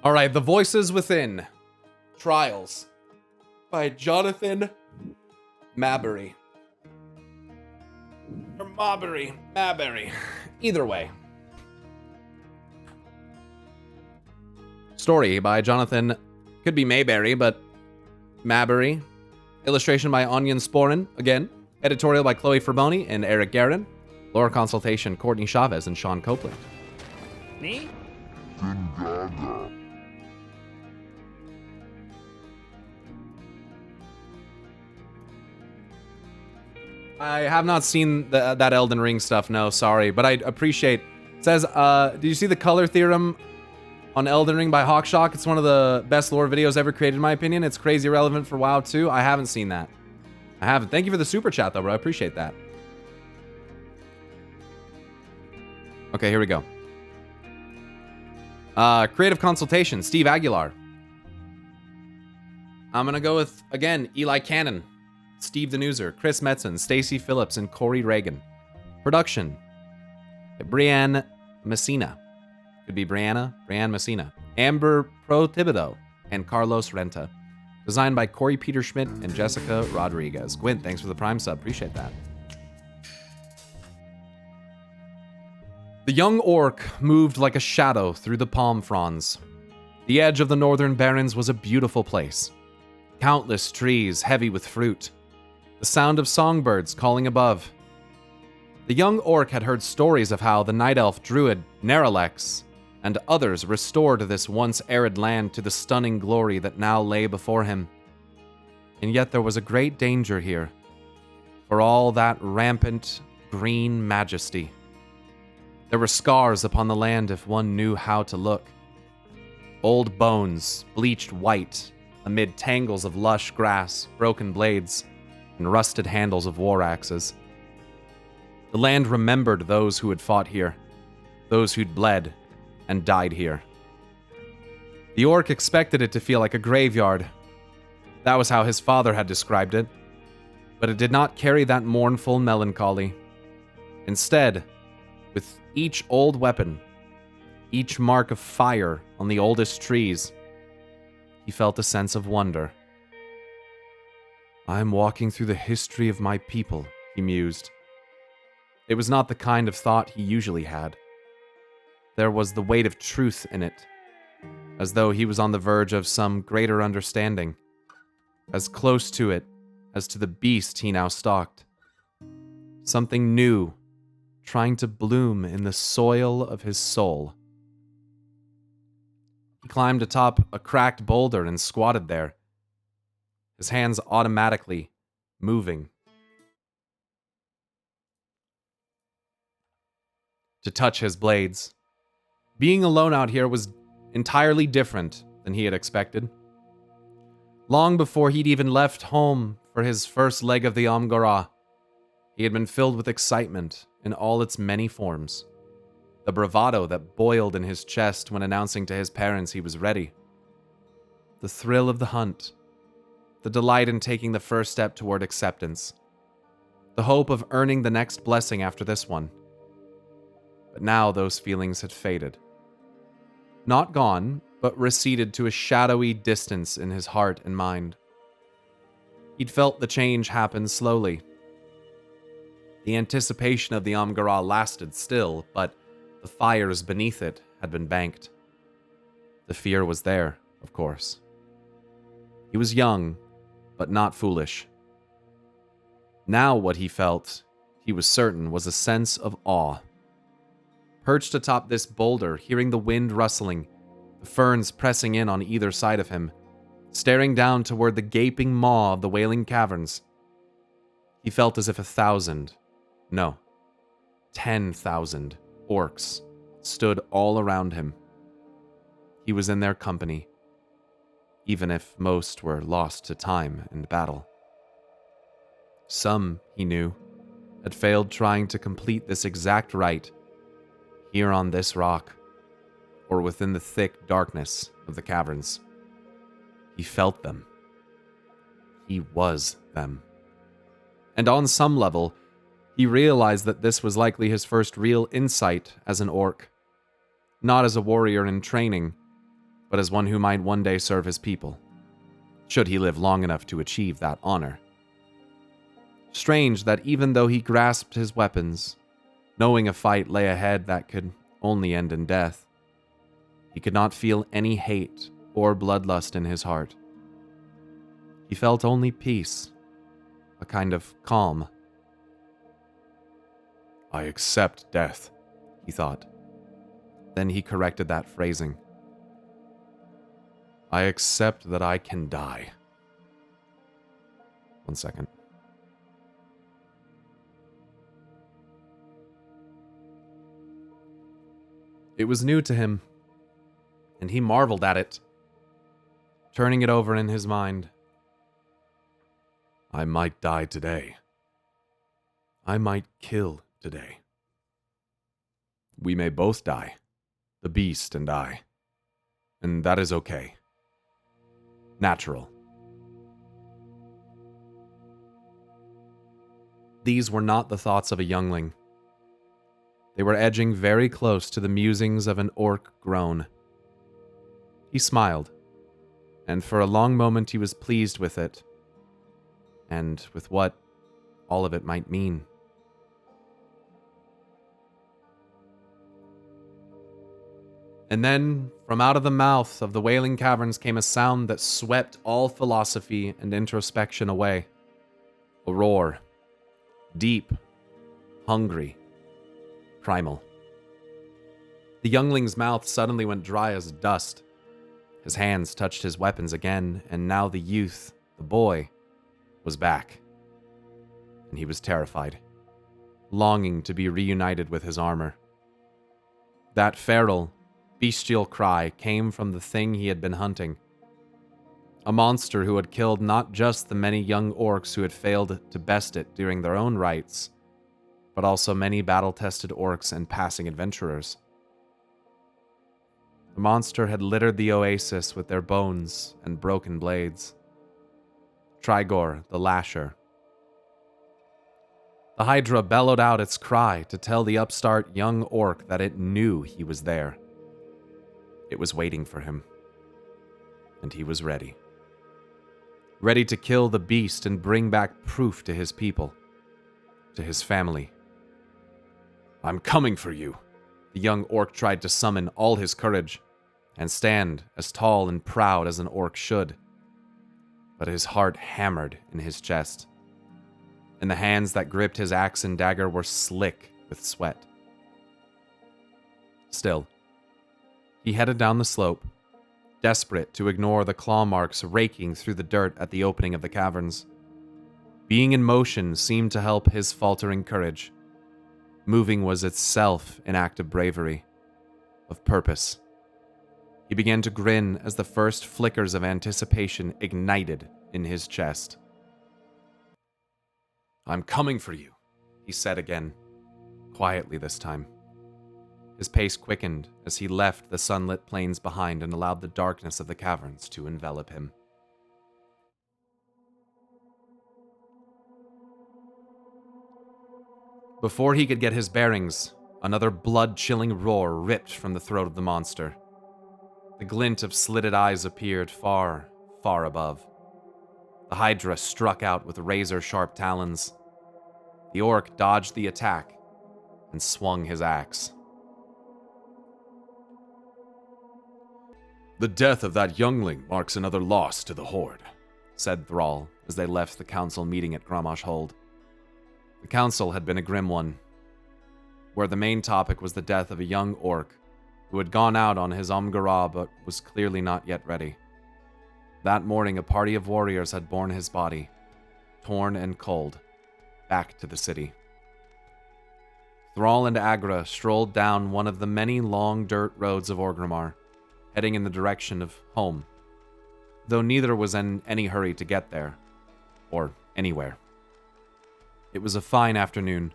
All right, The Voices Within. Trials by Jonathan Maberry. Or Maberry. Either way. Story by Jonathan, could be Mayberry, but Maberry. Illustration by Onion Sporin, again. Editorial by Chloe Ferboni and Eric Guerin. Lore consultation, Courtney Chavez and Sean Copeland. Me? I have not seen that Elden Ring stuff, no, sorry. But I appreciate... It says, did you see the color theorem on Elden Ring by Hawkshock? It's one of the best lore videos ever created, in my opinion. It's crazy relevant for WoW, too. I haven't seen that. I haven't. Thank you for the super chat, though, bro. I appreciate that. Okay, here we go. Creative consultation, Steve Aguilar. I'm gonna go with, again, Eli Cannon, Steve the Newser, Chris Metzen, Stacy Phillips, and Corey Reagan. Production, Brianne Messina. Could be Brianne Messina. Amber Pro Thibodeau, and Carlos Renta. Designed by Corey Peter Schmidt and Jessica Rodriguez. Gwent, thanks for the Prime sub. Appreciate that. The young orc moved like a shadow through the palm fronds. The edge of the northern barrens was a beautiful place. Countless trees heavy with fruit. The sound of songbirds calling above. The young orc had heard stories of how the night elf druid Neralex and others restored this once arid land to the stunning glory that now lay before him. And yet there was a great danger here, for all that rampant green majesty. There were scars upon the land if one knew how to look. Old bones, bleached white, amid tangles of lush grass, broken blades, and rusted handles of war axes. The land remembered those who had fought here, those who'd bled and died here. The orc expected it to feel like a graveyard. That was how his father had described it. But it did not carry that mournful melancholy. Instead, with each old weapon, each mark of fire on the oldest trees, he felt a sense of wonder. I am walking through the history of my people, he mused. It was not the kind of thought he usually had. There was the weight of truth in it, as though he was on the verge of some greater understanding, as close to it as to the beast he now stalked. Something new, trying to bloom in the soil of his soul. He climbed atop a cracked boulder and squatted there, his hands automatically moving to touch his blades. Being alone out here was entirely different than he had expected. Long before he'd even left home for his first leg of the Amgara, he had been filled with excitement in all its many forms. The bravado that boiled in his chest when announcing to his parents he was ready. The thrill of the hunt. The delight in taking the first step toward acceptance. The hope of earning the next blessing after this one. But now those feelings had faded. Not gone, but receded to a shadowy distance in his heart and mind. He'd felt the change happen slowly. The anticipation of the Amgara lasted still, but the fires beneath it had been banked. The fear was there, of course. He was young, but not foolish. Now what he felt, he was certain, was a sense of awe. Perched atop this boulder, hearing the wind rustling, the ferns pressing in on either side of him, staring down toward the gaping maw of the Wailing Caverns, he felt as if 10,000 orcs stood all around him. He was in their company, even if most were lost to time and battle. Some, he knew, had failed trying to complete this exact rite here on this rock, or within the thick darkness of the caverns. He felt them. He was them. And on some level, he realized that this was likely his first real insight as an orc. Not as a warrior in training, but as one who might one day serve his people, should he live long enough to achieve that honor. Strange that even though he grasped his weapons, knowing a fight lay ahead that could only end in death, he could not feel any hate or bloodlust in his heart. He felt only peace, a kind of calm. "I accept death," he thought. Then he corrected that phrasing. "I accept that I can die." One second. It was new to him, and he marveled at it, turning it over in his mind. "I might die today. I might kill today. We may both die, the beast and I, and that is okay. Natural." These were not the thoughts of a youngling. They were edging very close to the musings of an orc grown. He smiled, and for a long moment he was pleased with it, and with what all of it might mean. And then, from out of the mouth of the Wailing Caverns came a sound that swept all philosophy and introspection away. A roar. Deep. Hungry. Primal. The youngling's mouth suddenly went dry as dust. His hands touched his weapons again, and now the youth, the boy, was back. And he was terrified, longing to be reunited with his armor. That feral, bestial cry came from the thing he had been hunting. A monster who had killed not just the many young orcs who had failed to best it during their own rites, but also many battle-tested orcs and passing adventurers. The monster had littered the oasis with their bones and broken blades. Trigor, the Lasher. The Hydra bellowed out its cry to tell the upstart young orc that it knew he was there. It was waiting for him. And he was ready. Ready to kill the beast and bring back proof to his people, to his family. "I'm coming for you," the young orc tried to summon all his courage and stand as tall and proud as an orc should. But his heart hammered in his chest, and the hands that gripped his axe and dagger were slick with sweat. Still, he headed down the slope, desperate to ignore the claw marks raking through the dirt at the opening of the caverns. Being in motion seemed to help his faltering courage. Moving was itself an act of bravery, of purpose. He began to grin as the first flickers of anticipation ignited in his chest. "I'm coming for you," he said again, quietly this time. His pace quickened as he left the sunlit plains behind and allowed the darkness of the caverns to envelop him. Before he could get his bearings, another blood-chilling roar ripped from the throat of the monster. The glint of slitted eyes appeared far, far above. The Hydra struck out with razor-sharp talons. The orc dodged the attack and swung his axe. "The death of that youngling marks another loss to the Horde," said Thrall as they left the council meeting at Grommash Hold. The council had been a grim one, where the main topic was the death of a young orc who had gone out on his Omgarah but was clearly not yet ready. That morning, a party of warriors had borne his body, torn and cold, back to the city. Thrall and Agra strolled down one of the many long dirt roads of Orgrimmar, heading in the direction of home, though neither was in any hurry to get there, or anywhere. It was a fine afternoon,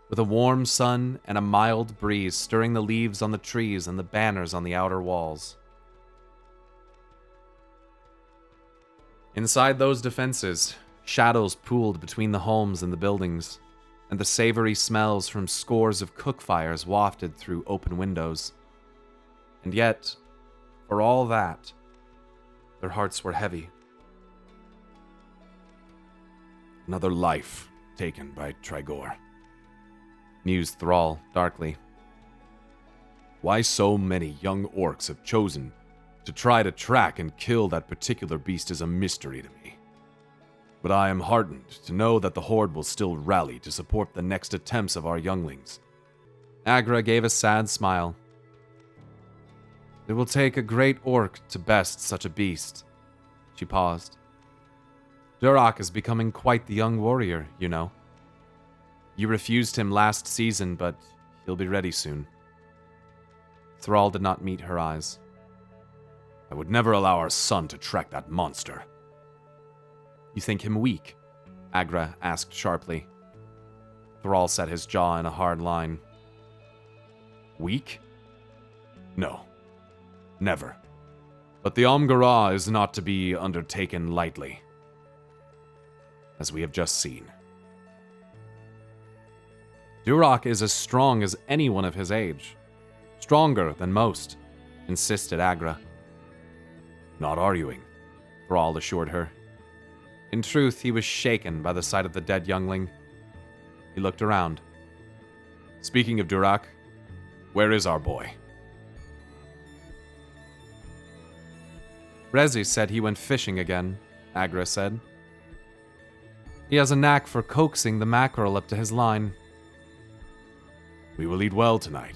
with a warm sun and a mild breeze stirring the leaves on the trees and the banners on the outer walls. Inside those defenses, shadows pooled between the homes and the buildings, and the savory smells from scores of cook fires wafted through open windows. And yet, For all that, their hearts were heavy. Another life taken by Trigor, mused Thrall darkly. Why so many young orcs have chosen to try to track and kill that particular beast is a mystery to me. But I am heartened to know that the Horde will still rally to support the next attempts of our younglings. Agra gave a sad smile. It will take a great orc to best such a beast. She paused. Durak is becoming quite the young warrior, you know. You refused him last season, but he'll be ready soon. Thrall did not meet her eyes. I would never allow our son to track that monster. You think him weak? Agra asked sharply. Thrall set his jaw in a hard line. Weak? No. Never. But the Omgara is not to be undertaken lightly, as we have just seen. Durak is as strong as anyone of his age. Stronger than most, insisted Agra. Not arguing, Thrall assured her. In truth, he was shaken by the sight of the dead youngling. He looked around. Speaking of Durak, where is our boy? Rezi said he went fishing again, Agra said. He has a knack for coaxing the mackerel up to his line. We will eat well tonight.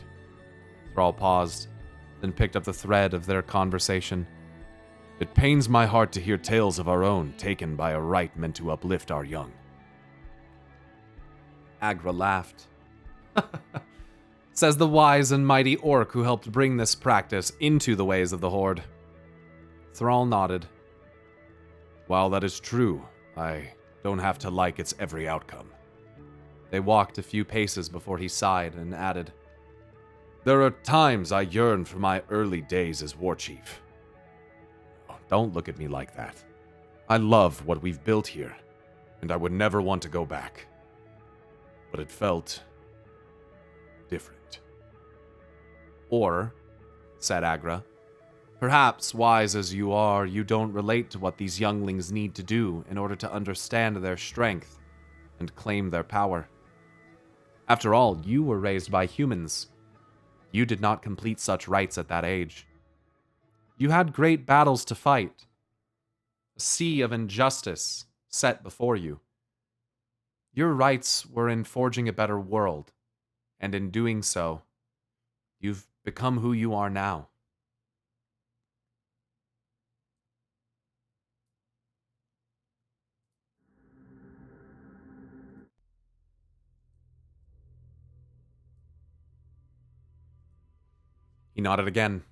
Thrall paused, then picked up the thread of their conversation. It pains my heart to hear tales of our own taken by a rite meant to uplift our young. Agra laughed. Says the wise and mighty orc who helped bring this practice into the ways of the Horde. Thrall nodded. While that is true, I don't have to like its every outcome. They walked a few paces before he sighed and added, There are times I yearn for my early days as war chief. Oh, don't look at me like that. I love what we've built here, and I would never want to go back. But it felt different. Or, said Agra, perhaps, wise as you are, you don't relate to what these younglings need to do in order to understand their strength and claim their power. After all, you were raised by humans. You did not complete such rites at that age. You had great battles to fight. A sea of injustice set before you. Your rights were in forging a better world, and in doing so, you've become who you are now. He nodded again,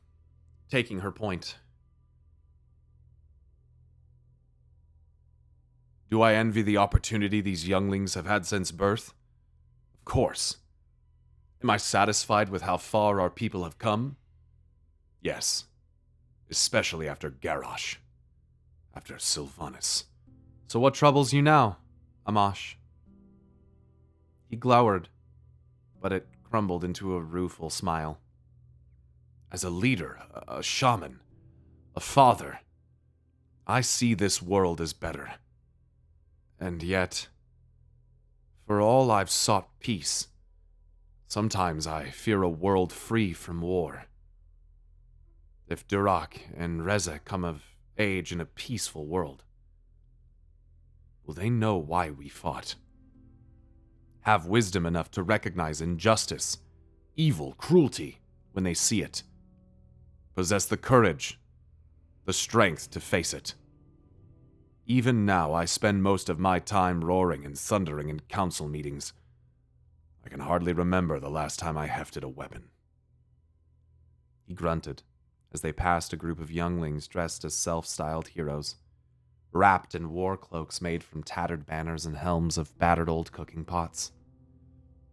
taking her point. Do I envy the opportunity these younglings have had since birth? Of course. Am I satisfied with how far our people have come? Yes. Especially after Garrosh. After Sylvanas. So what troubles you now, Amash? He glowered, but it crumbled into a rueful smile. As a leader, a shaman, a father, I see this world as better. And yet, for all I've sought peace, sometimes I fear a world free from war. If Durak and Reza come of age in a peaceful world, will they know why we fought? Have wisdom enough to recognize injustice, evil, cruelty when they see it? Possess the courage, the strength to face it. Even now, I spend most of my time roaring and thundering in council meetings. I can hardly remember the last time I hefted a weapon. He grunted as they passed a group of younglings dressed as self-styled heroes, wrapped in war cloaks made from tattered banners and helms of battered old cooking pots.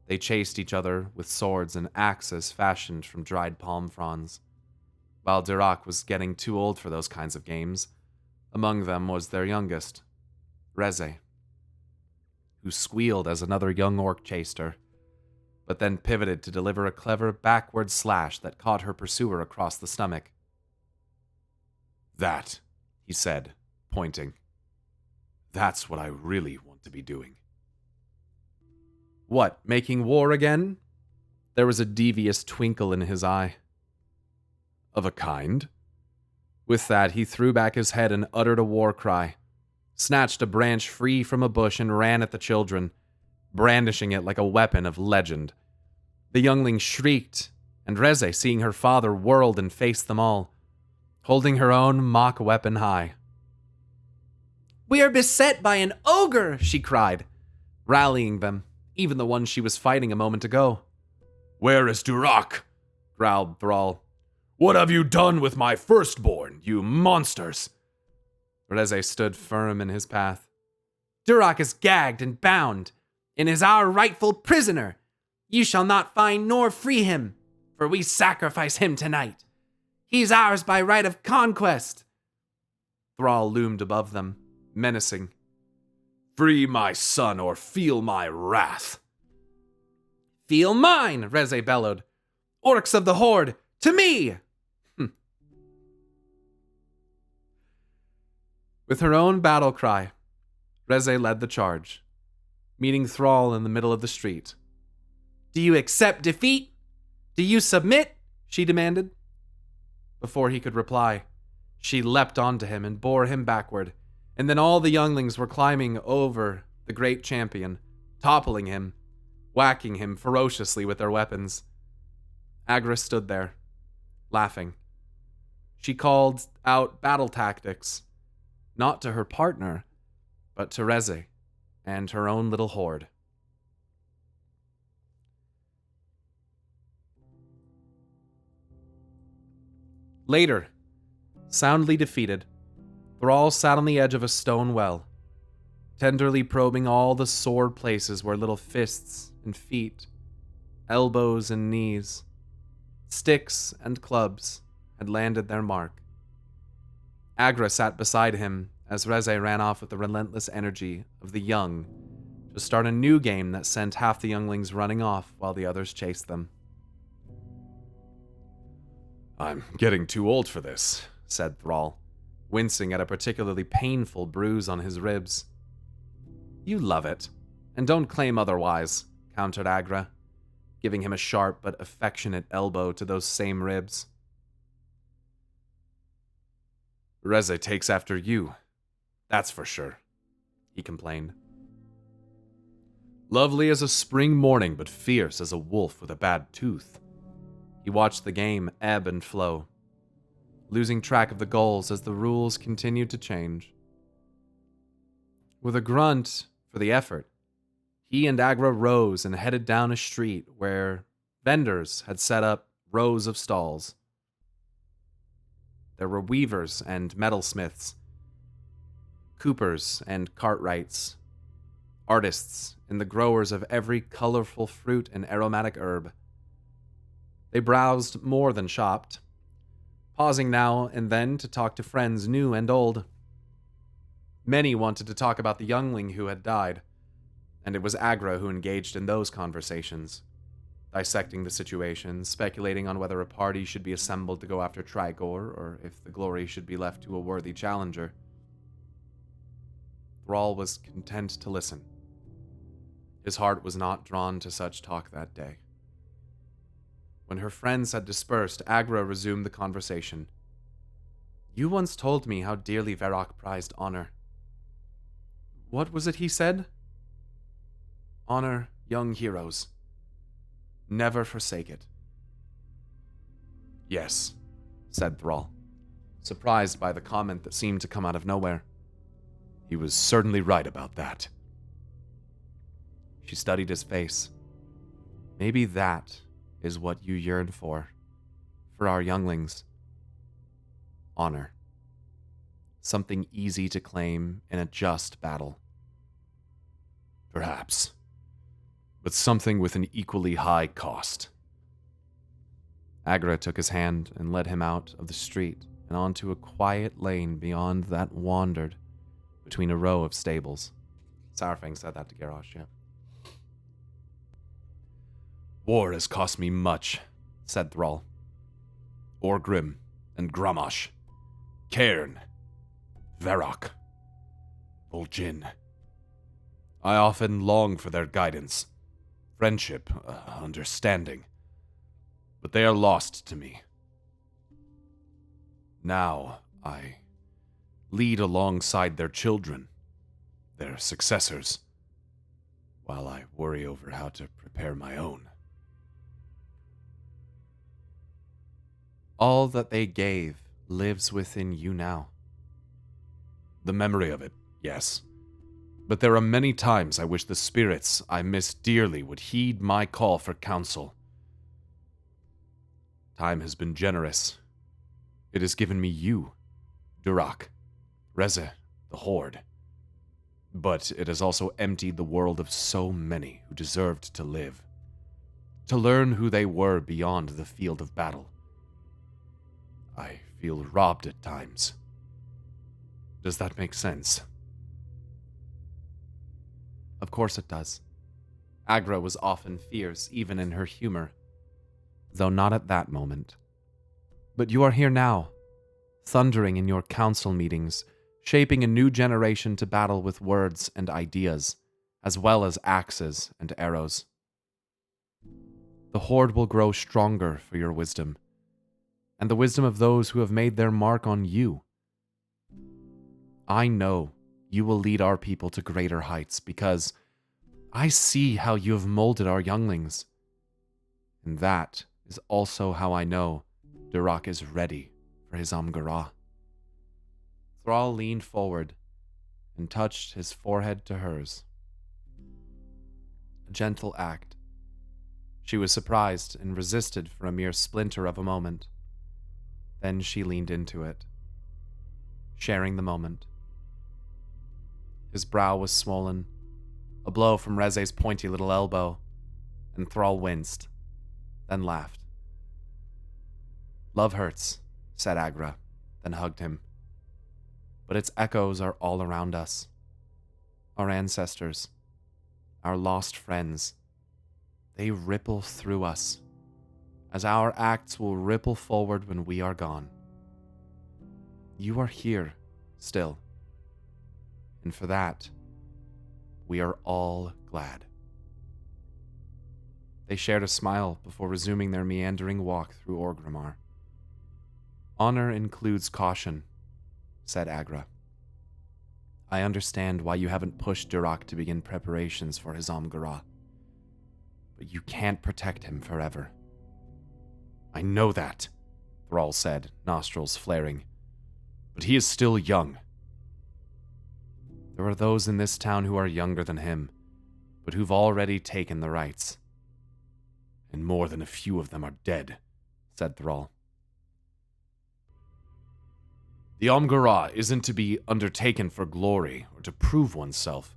They chased each other with swords and axes fashioned from dried palm fronds. While Durak was getting too old for those kinds of games, among them was their youngest, Reze, who squealed as another young orc chased her, but then pivoted to deliver a clever backward slash that caught her pursuer across the stomach. That, he said, pointing. That's what I really want to be doing. What, making war again? There was a devious twinkle in his eye. Of a kind? With that, he threw back his head and uttered a war cry, snatched a branch free from a bush and ran at the children, brandishing it like a weapon of legend. The youngling shrieked, and Reze, seeing her father, whirled and faced them all, holding her own mock weapon high. "We are beset by an ogre," she cried, rallying them, even the ones she was fighting a moment ago. "Where is Durak?" growled Thrall. "What have you done with my firstborn, you monsters?" Reze stood firm in his path. "Durak is gagged and bound, and is our rightful prisoner. You shall not find nor free him, for we sacrifice him tonight. He's ours by right of conquest." Thrall loomed above them, menacing. "Free my son or feel my wrath." "Feel mine," Reze bellowed. "Orcs of the Horde, to me!" With her own battle cry, Reze led the charge, meeting Thrall in the middle of the street. "Do you accept defeat? Do you submit?" she demanded. Before he could reply, she leapt onto him and bore him backward, and then all the younglings were climbing over the great champion, toppling him, whacking him ferociously with their weapons. Agra stood there, laughing. She called out battle tactics, not to her partner, but to Reze and her own little horde. Later, soundly defeated, Thrall sat on the edge of a stone well, tenderly probing all the sore places where little fists and feet, elbows and knees, sticks and clubs had landed their mark. Agra sat beside him as Reze ran off with the relentless energy of the young to start a new game that sent half the younglings running off while the others chased them. "I'm getting too old for this," said Thrall, wincing at a particularly painful bruise on his ribs. "You love it, and don't claim otherwise," countered Agra, giving him a sharp but affectionate elbow to those same ribs. "Reze takes after you, that's for sure," he complained. "Lovely as a spring morning, but fierce as a wolf with a bad tooth." He watched the game ebb and flow, losing track of the goals as the rules continued to change. With a grunt for the effort, he and Agra rose and headed down a street where vendors had set up rows of stalls. There were weavers and metalsmiths, coopers and cartwrights, artists and the growers of every colorful fruit and aromatic herb. They browsed more than shopped, pausing now and then to talk to friends new and old. Many wanted to talk about the youngling who had died, and it was Agra who engaged in those conversations, dissecting the situation, speculating on whether a party should be assembled to go after Trigor, or if the glory should be left to a worthy challenger. Thrall was content to listen. His heart was not drawn to such talk that day. When her friends had dispersed, Agra resumed the conversation. "You once told me how dearly Varrock prized honor. What was it he said? Honor young heroes. Never forsake it." "Yes," said Thrall, surprised by the comment that seemed to come out of nowhere. "He was certainly right about that." She studied his face. "Maybe that is what you yearn for our younglings. Honor. Something easy to claim in a just battle." "Perhaps. But something with an equally high cost." Agra took his hand and led him out of the street and onto a quiet lane beyond that wandered between a row of stables. Sourfang said that to Garrosh, yeah. "War has cost me much," said Thrall. "Orgrim and Grommash. Cairn, Varrock, Vol'jin. I often long for their guidance, friendship, understanding, but they are lost to me. Now I lead alongside their children, their successors, while I worry over how to prepare my own. All that they gave lives within you now. The memory of it, yes. But there are many times I wish the spirits I miss dearly would heed my call for counsel. Time has been generous. It has given me you, Durak, Reze, the Horde. But it has also emptied the world of so many who deserved to live, to learn who they were beyond the field of battle. I feel robbed at times. Does that make sense? Of course it does. Agra was often fierce, even in her humor, though not at that moment. But you are here now, thundering in your council meetings, shaping a new generation to battle with words and ideas, as well as axes and arrows. The Horde will grow stronger for your wisdom, and the wisdom of those who have made their mark on you. I know you will lead our people to greater heights because I see how you have molded our younglings. And that is also how I know Durak is ready for his Amgarah. Thrall leaned forward and touched his forehead to hers. A gentle act. She was surprised and resisted for a mere splinter of a moment. Then she leaned into it, sharing the moment. His brow was swollen, a blow from Reze's pointy little elbow, and Thrall winced, then laughed. Love hurts, said Agra, then hugged him. But its echoes are all around us. Our ancestors, our lost friends, they ripple through us, as our acts will ripple forward when we are gone. You are here, still. And for that, we are all glad. They shared a smile before resuming their meandering walk through Orgrimmar. Honor includes caution, said Agra. I understand why you haven't pushed Durak to begin preparations for his Amgarah, but you can't protect him forever. I know that, Thrall said, nostrils flaring. But he is still young. There are those in this town who are younger than him, but who've already taken the rights. And more than a few of them are dead, said Thrall. The Amgarah isn't to be undertaken for glory or to prove oneself.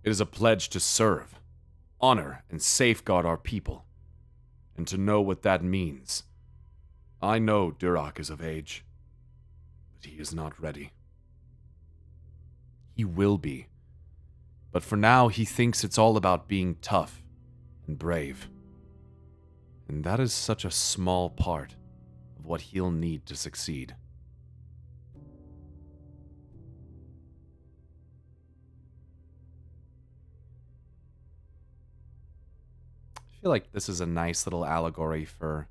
It is a pledge to serve, honor, and safeguard our people. And to know what that means. I know Durak is of age, but he is not ready. He will be. But for now, he thinks it's all about being tough and brave. And that is such a small part of what he'll need to succeed. I feel like this is a nice little allegory for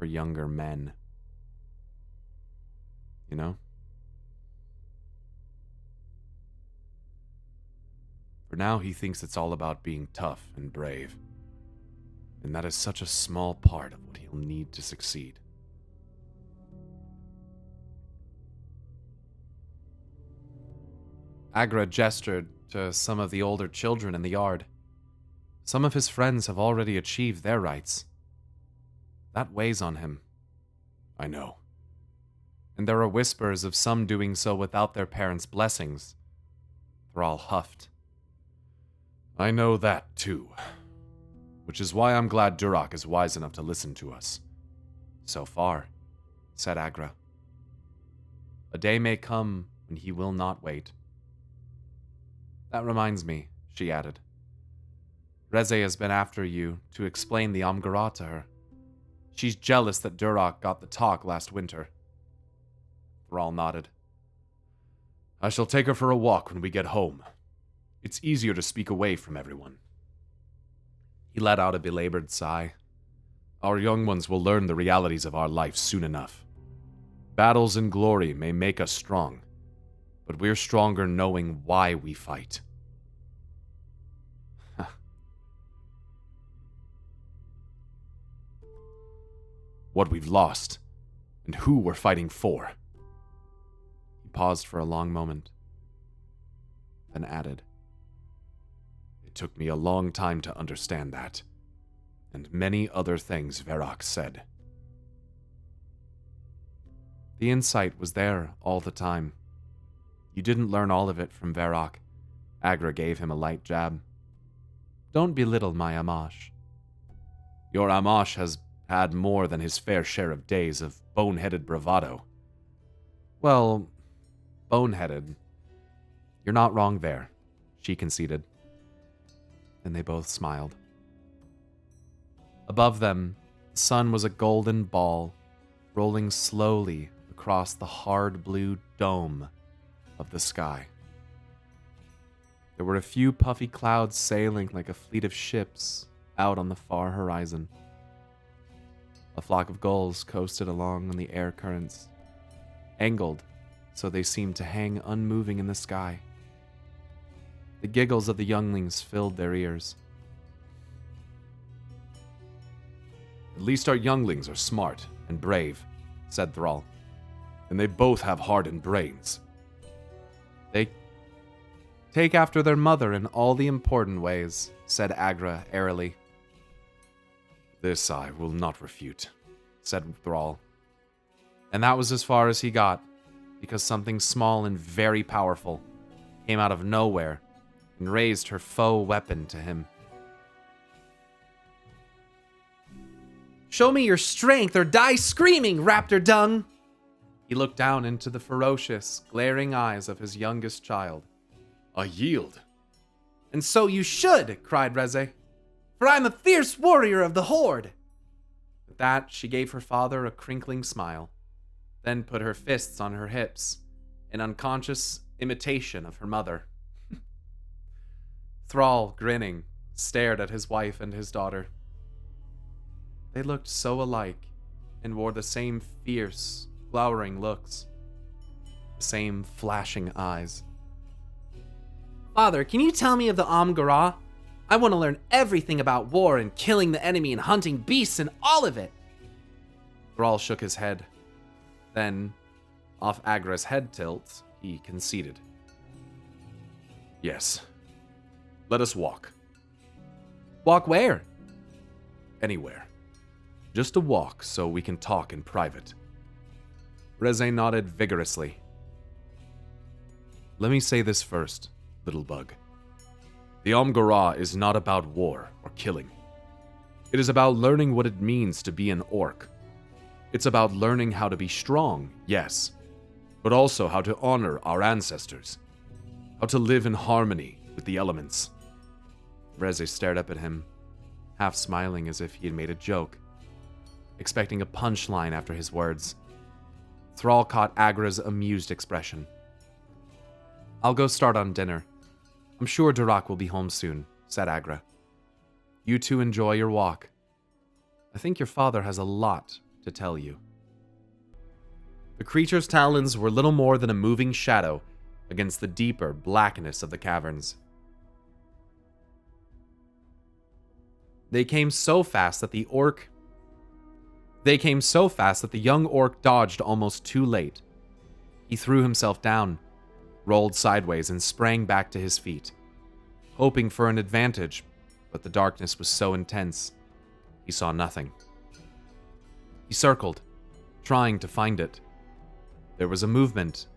younger men. You know? For now, he thinks it's all about being tough and brave. And that is such a small part of what he'll need to succeed. Agra gestured to some of the older children in the yard. Some of his friends have already achieved their rights. That weighs on him. I know. And there are whispers of some doing so without their parents' blessings. Thrall huffed. I know that, too. Which is why I'm glad Durak is wise enough to listen to us. So far, said Agra. A day may come when he will not wait. That reminds me, she added. Reze has been after you to explain the Amgarah to her. She's jealous that Durak got the talk last winter. Thrall nodded. I shall take her for a walk when we get home. It's easier to speak away from everyone. He let out a belabored sigh. Our young ones will learn the realities of our life soon enough. Battles and glory may make us strong, but we're stronger knowing why we fight. What we've lost, and who we're fighting for. He paused for a long moment, then added, It took me a long time to understand that, and many other things Varrock said. The insight was there all the time. You didn't learn all of it from Varrock. Agra gave him a light jab. Don't belittle my Amash. Your Amash has had more than his fair share of days of boneheaded bravado. Well, boneheaded. You're not wrong there, she conceded. Then they both smiled. Above them, the sun was a golden ball, rolling slowly across the hard blue dome of the sky. There were a few puffy clouds sailing like a fleet of ships out on the far horizon. A flock of gulls coasted along on the air currents, angled so they seemed to hang unmoving in the sky. The giggles of the younglings filled their ears. At least our younglings are smart and brave, said Thrall. And they both have hardened brains. They take after their mother in all the important ways, said Agra airily. This I will not refute, said Thrall. And that was as far as he got, because something small and very powerful came out of nowhere and raised her faux weapon to him. Show me your strength or die screaming, raptor dung! He looked down into the ferocious, glaring eyes of his youngest child. I yield. And so you should, cried Reze, for I'm a fierce warrior of the Horde. With that, she gave her father a crinkling smile, then put her fists on her hips, in unconscious imitation of her mother. Thrall, grinning, stared at his wife and his daughter. They looked so alike and wore the same fierce, glowering looks, the same flashing eyes. Father, can you tell me of the Amgara? I want to learn everything about war and killing the enemy and hunting beasts and all of it. Thrall shook his head. Then, off Agra's head tilt, he conceded. Yes. Let us walk. Walk where? Anywhere. Just a walk so we can talk in private. Reze nodded vigorously. Let me say this first, little bug. The Amgara is not about war or killing. It is about learning what it means to be an orc. It's about learning how to be strong, yes, but also how to honor our ancestors, how to live in harmony with the elements. Reze stared up at him, half smiling as if he had made a joke, expecting a punchline after his words. Thrall caught Agra's amused expression. I'll go start on dinner. I'm sure Durak will be home soon, said Agra. You two enjoy your walk. I think your father has a lot to tell you. The creature's talons were little more than a moving shadow against the deeper blackness of the caverns. They came so fast that the young orc dodged almost too late. He threw himself down, rolled sideways, and sprang back to his feet, hoping for an advantage, but the darkness was so intense, he saw nothing. He circled, trying to find it. There was a movement,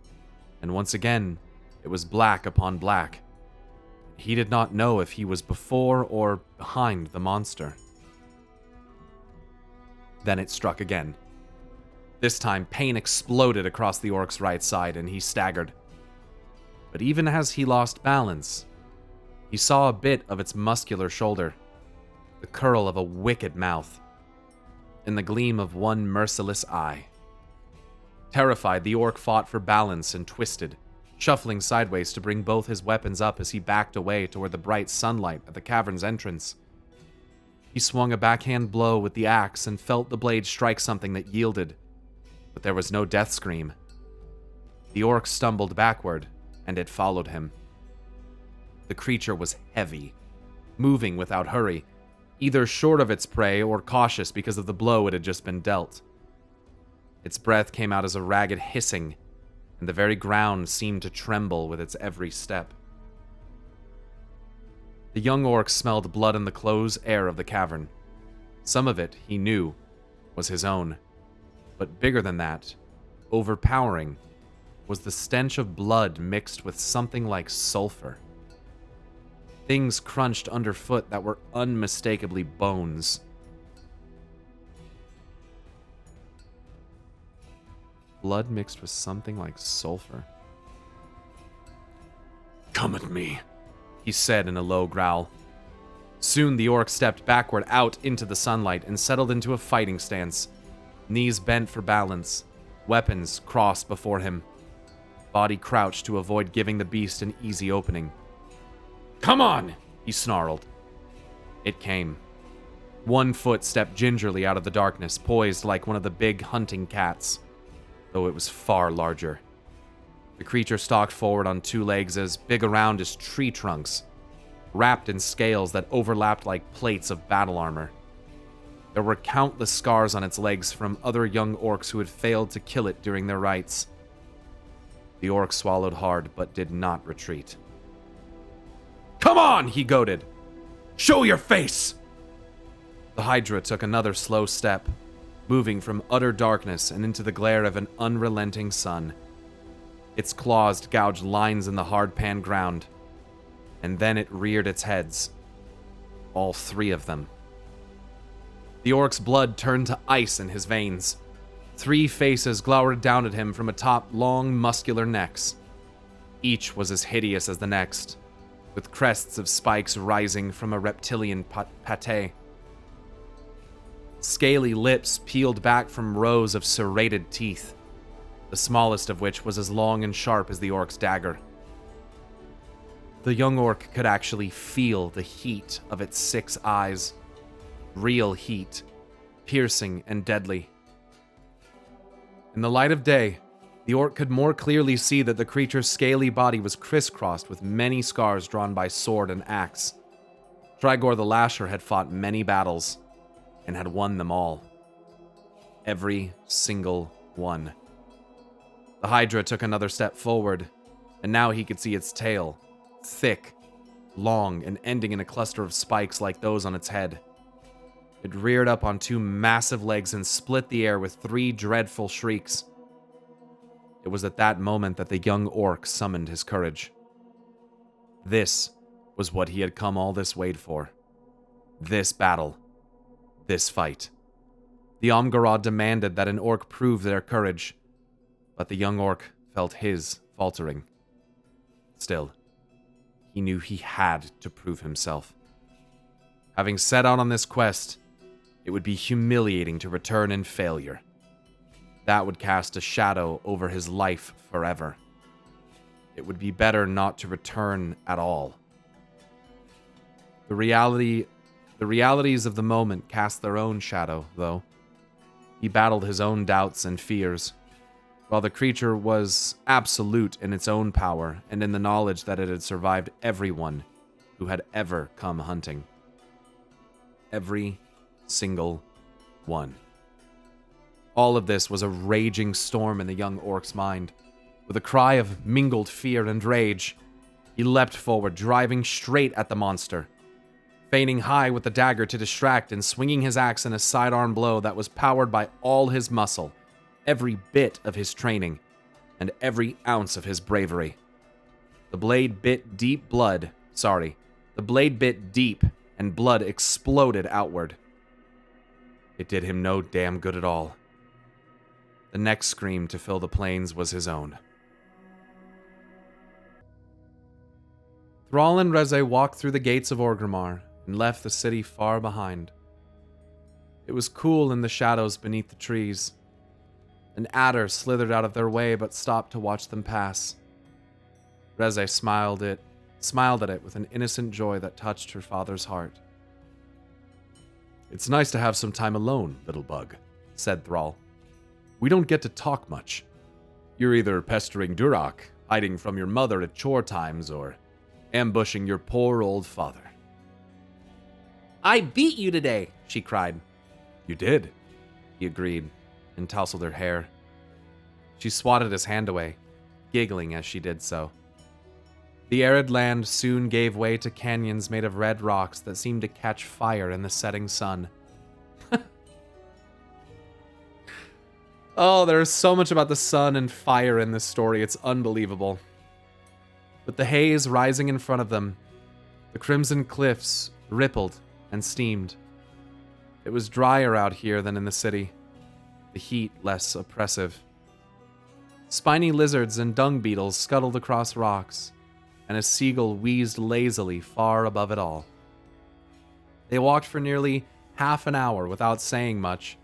and once again, it was black upon black. He did not know if he was before or behind the monster. Then it struck again. This time, pain exploded across the orc's right side, and he staggered. But even as he lost balance, he saw a bit of its muscular shoulder, the curl of a wicked mouth, and the gleam of one merciless eye. Terrified, the orc fought for balance and twisted, shuffling sideways to bring both his weapons up as he backed away toward the bright sunlight at the cavern's entrance. He swung a backhand blow with the axe and felt the blade strike something that yielded, but there was no death scream. The orc stumbled backward, and it followed him. The creature was heavy, moving without hurry, either short of its prey or cautious because of the blow it had just been dealt. Its breath came out as a ragged hissing, and the very ground seemed to tremble with its every step. The young orc smelled blood in the close air of the cavern. Some of it, he knew, was his own. But bigger than that, overpowering, was the stench of blood mixed with something like sulfur. Things crunched underfoot that were unmistakably bones. Blood mixed with something like sulfur. Come at me, he said in a low growl. Soon the orc stepped backward out into the sunlight and settled into a fighting stance. Knees bent for balance, weapons crossed before him. Body crouched to avoid giving the beast an easy opening. "Come on!" he snarled. It came. One foot stepped gingerly out of the darkness, poised like one of the big hunting cats, though it was far larger. The creature stalked forward on two legs as big around as tree trunks, wrapped in scales that overlapped like plates of battle armor. There were countless scars on its legs from other young orcs who had failed to kill it during their rites. The orc swallowed hard, but did not retreat. "Come on!" he goaded. "Show your face!" The Hydra took another slow step, moving from utter darkness and into the glare of an unrelenting sun. Its claws gouged lines in the hard-pan ground, and then it reared its heads. All three of them. The orc's blood turned to ice in his veins. Three faces glowered down at him from atop long, muscular necks. Each was as hideous as the next, with crests of spikes rising from a reptilian pate. Scaly lips peeled back from rows of serrated teeth, the smallest of which was as long and sharp as the orc's dagger. The young orc could actually feel the heat of its 6 eyes. Real heat, piercing and deadly. In the light of day, the orc could more clearly see that the creature's scaly body was crisscrossed with many scars drawn by sword and axe. Trigor the Lasher had fought many battles, and had won them all. Every single one. The Hydra took another step forward, and now he could see its tail, thick, long, and ending in a cluster of spikes like those on its head. It reared up on 2 massive legs and split the air with 3 dreadful shrieks. It was at that moment that the young orc summoned his courage. This was what he had come all this way for. This battle. This fight. The Omgarad demanded that an orc prove their courage, but the young orc felt his faltering. Still, he knew he had to prove himself. Having set out on this quest, it would be humiliating to return in failure. That would cast a shadow over his life forever. It would be better not to return at all. The realities of the moment cast their own shadow, though. He battled his own doubts and fears, while the creature was absolute in its own power and in the knowledge that it had survived everyone who had ever come hunting. Every single one. All of this was a raging storm in the young orc's mind. With a cry of mingled fear and rage, he leapt forward, driving straight at the monster, feigning high with the dagger to distract and swinging his axe in a sidearm blow that was powered by all his muscle, every bit of his training, and every ounce of his bravery. The blade bit deep, and blood exploded outward. It did him no damn good at all. The next scream to fill the plains was his own. Thrall and Reze walked through the gates of Orgrimmar and left the city far behind. It was cool in the shadows beneath the trees. An adder slithered out of their way but stopped to watch them pass. Reze smiled at it with an innocent joy that touched her father's heart. "It's nice to have some time alone, little bug," said Thrall. "We don't get to talk much. You're either pestering Durak, hiding from your mother at chore times, or ambushing your poor old father." "I beat you today," she cried. "You did," he agreed, and tousled her hair. She swatted his hand away, giggling as she did so. The arid land soon gave way to canyons made of red rocks that seemed to catch fire in the setting sun. Oh, there's so much about the sun and fire in this story, it's unbelievable. With the haze rising in front of them, the crimson cliffs rippled and steamed. It was drier out here than in the city, the heat less oppressive. Spiny lizards and dung beetles scuttled across rocks, and a seagull wheezed lazily far above it all. They walked for nearly half an hour without saying much,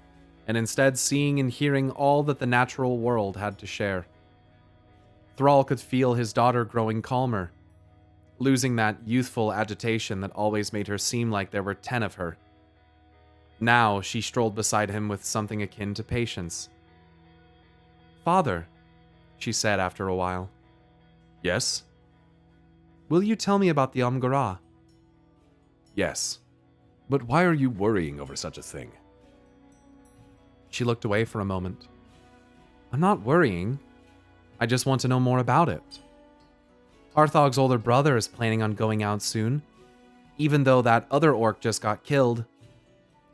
and instead seeing and hearing all that the natural world had to share. Thrall could feel his daughter growing calmer, losing that youthful agitation that always made her seem like there were 10 of her. Now she strolled beside him with something akin to patience. "Father," she said after a while. "Yes?" "Will you tell me about the Omgara?" "Yes. But why are you worrying over such a thing?" She looked away for a moment. "I'm not worrying. I just want to know more about it. Arthog's older brother is planning on going out soon, even though that other orc just got killed,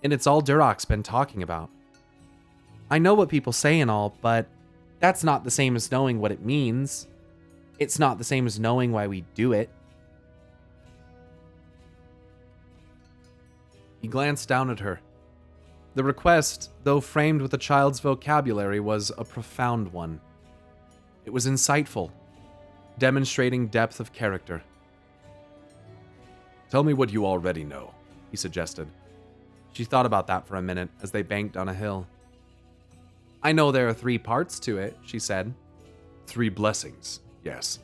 and it's all Durak's been talking about. I know what people say and all, but that's not the same as knowing what it means. It's not the same as knowing why we do it." He glanced down at her. The request, though framed with a child's vocabulary, was a profound one. It was insightful, demonstrating depth of character. "Tell me what you already know," he suggested. She thought about that for a minute as they banked on a hill. "I know there are 3 parts to it," she said. 3 blessings, yes.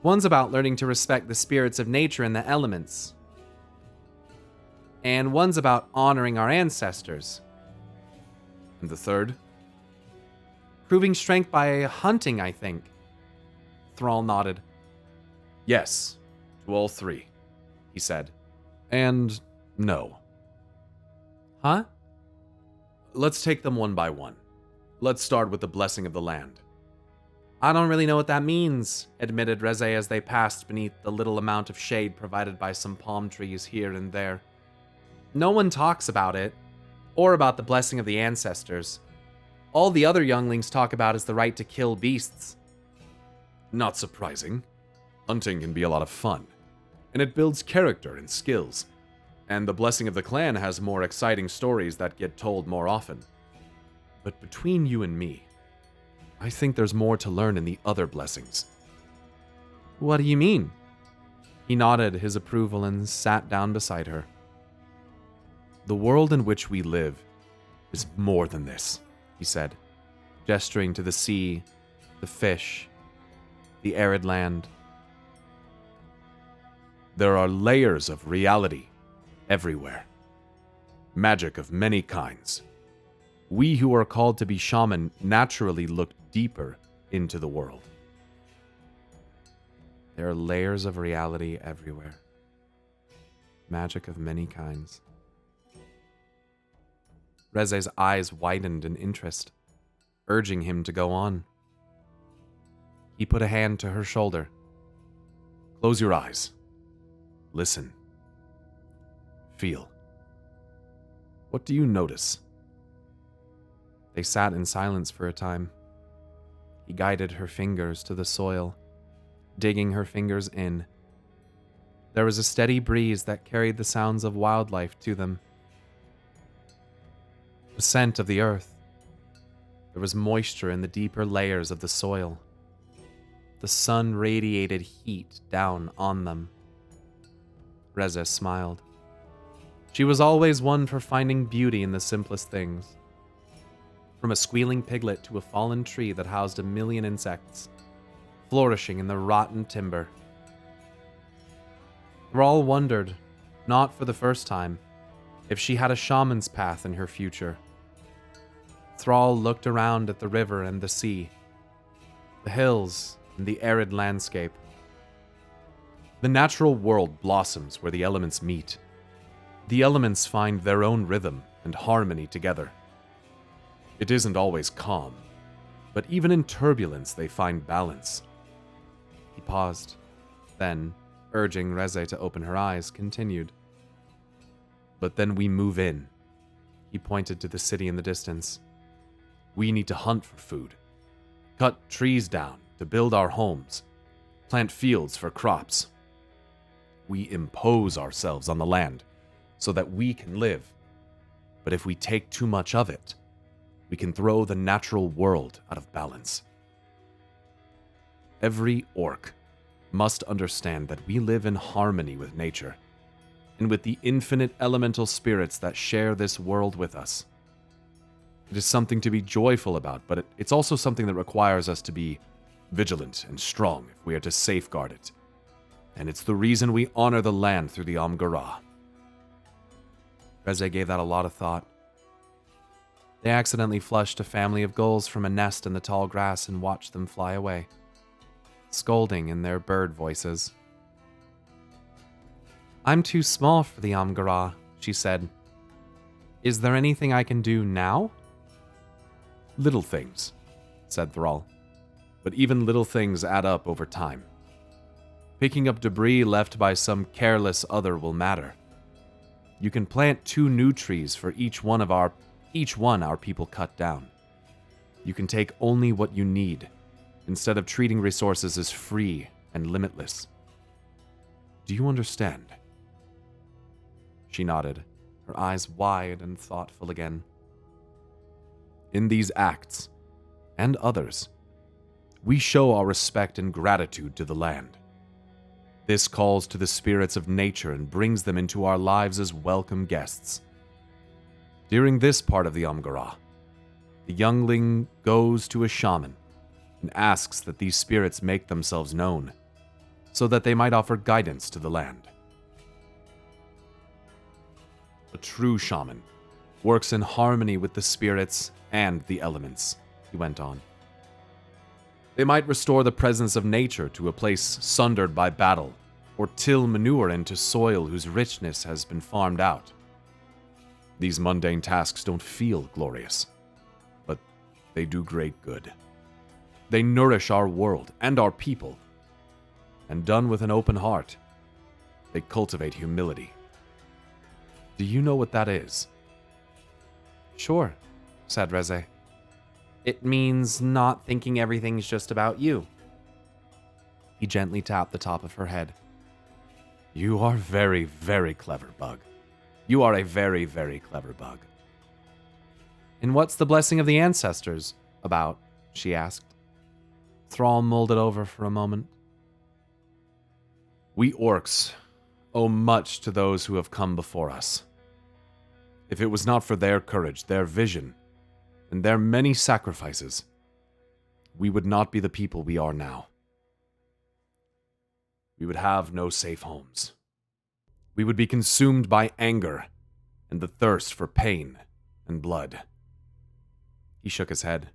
"One's about learning to respect the spirits of nature and the elements. And one's about honoring our ancestors. And the third?" "Proving strength by hunting, I think." Thrall nodded. "Yes, to all 3, he said. "And no." "Huh?" "Let's take them one by one. Let's start with the blessing of the land." "I don't really know what that means," admitted Reze as they passed beneath the little amount of shade provided by some palm trees here and there. "No one talks about it, or about the blessing of the ancestors. All the other younglings talk about is the right to kill beasts." "Not surprising. Hunting can be a lot of fun, and it builds character and skills. And the blessing of the clan has more exciting stories that get told more often. But between you and me, I think there's more to learn in the other blessings." "What do you mean?" He nodded his approval and sat down beside her. "The world in which we live is more than this," he said, gesturing to the sea, the fish, the arid land. "There are layers of reality everywhere. Magic of many kinds. We who are called to be shaman naturally look deeper into the world." There are layers of reality everywhere. Magic of many kinds. Reze's eyes widened in interest, urging him to go on. He put a hand to her shoulder. "Close your eyes. Listen. Feel. What do you notice?" They sat in silence for a time. He guided her fingers to the soil, digging her fingers in. There was a steady breeze that carried the sounds of wildlife to them. The scent of the earth. There was moisture in the deeper layers of the soil. The sun radiated heat down on them. Reze smiled. She was always one for finding beauty in the simplest things. from a squealing piglet to a fallen tree that housed 1,000,000 insects, flourishing in the rotten timber. Thrall wondered, not for the first time, if she had a shaman's path in her future. Thrall looked around at the river and the sea, the hills and the arid landscape. The natural world blossoms where the elements meet. The elements find their own rhythm and harmony together. It isn't always calm, but even in turbulence they find balance. He paused, then, urging Reze to open her eyes, continued. But then we move in. He pointed to the city in the distance. We need to hunt for food, cut trees down to build our homes, plant fields for crops. We impose ourselves on the land so that we can live. But if we take too much of it, we can throw the natural world out of balance. Every orc must understand that we live in harmony with nature and with the infinite elemental spirits that share this world with us. It is something to be joyful about, but it's also something that requires us to be vigilant and strong if we are to safeguard it. And it's the reason we honor the land through the Amgara. Reze gave that a lot of thought. They accidentally flushed a family of gulls from a nest in the tall grass and watched them fly away, scolding in their bird voices. I'm too small for the Amgara, she said. Is there anything I can do now? Little things, said Thrall. But even little things add up over time. Picking up debris left by some careless other will matter. You can plant 2 new trees for each one our people cut down. You can take only what you need, instead of treating resources as free and limitless. Do you understand? She nodded, her eyes wide and thoughtful again. In these acts, and others, we show our respect and gratitude to the land. This calls to the spirits of nature and brings them into our lives as welcome guests. During this part of the Amgara, the youngling goes to a shaman and asks that these spirits make themselves known, so that they might offer guidance to the land. A true shaman works in harmony with the spirits and the elements, he went on. They might restore the presence of nature to a place sundered by battle, or till manure into soil whose richness has been farmed out. These mundane tasks don't feel glorious, but they do great good. They nourish our world and our people, and done with an open heart, they cultivate humility. Do you know what that is? Sure, said Reze. It means not thinking everything's just about you. He gently tapped the top of her head. You are very, very clever, Bug. You are a very, very clever bug. And what's the blessing of the ancestors about? She asked. Thrall mulled it over for a moment. We orcs owe much to those who have come before us. If it was not for their courage, their vision, and their many sacrifices, we would not be the people we are now. We would have no safe homes. We would be consumed by anger and the thirst for pain and blood. He shook his head.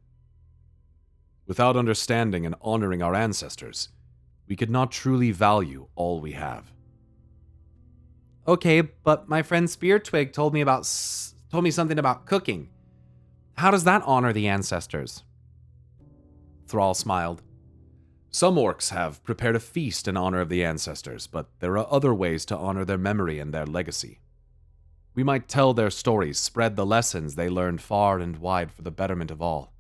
Without understanding and honoring our ancestors, we could not truly value all we have. Okay, but my friend Speartwig told me something about cooking. How does that honor the ancestors? Thrall smiled. Some orcs have prepared a feast in honor of the ancestors, but there are other ways to honor their memory and their legacy. We might tell their stories, spread the lessons they learned far and wide for the betterment of all.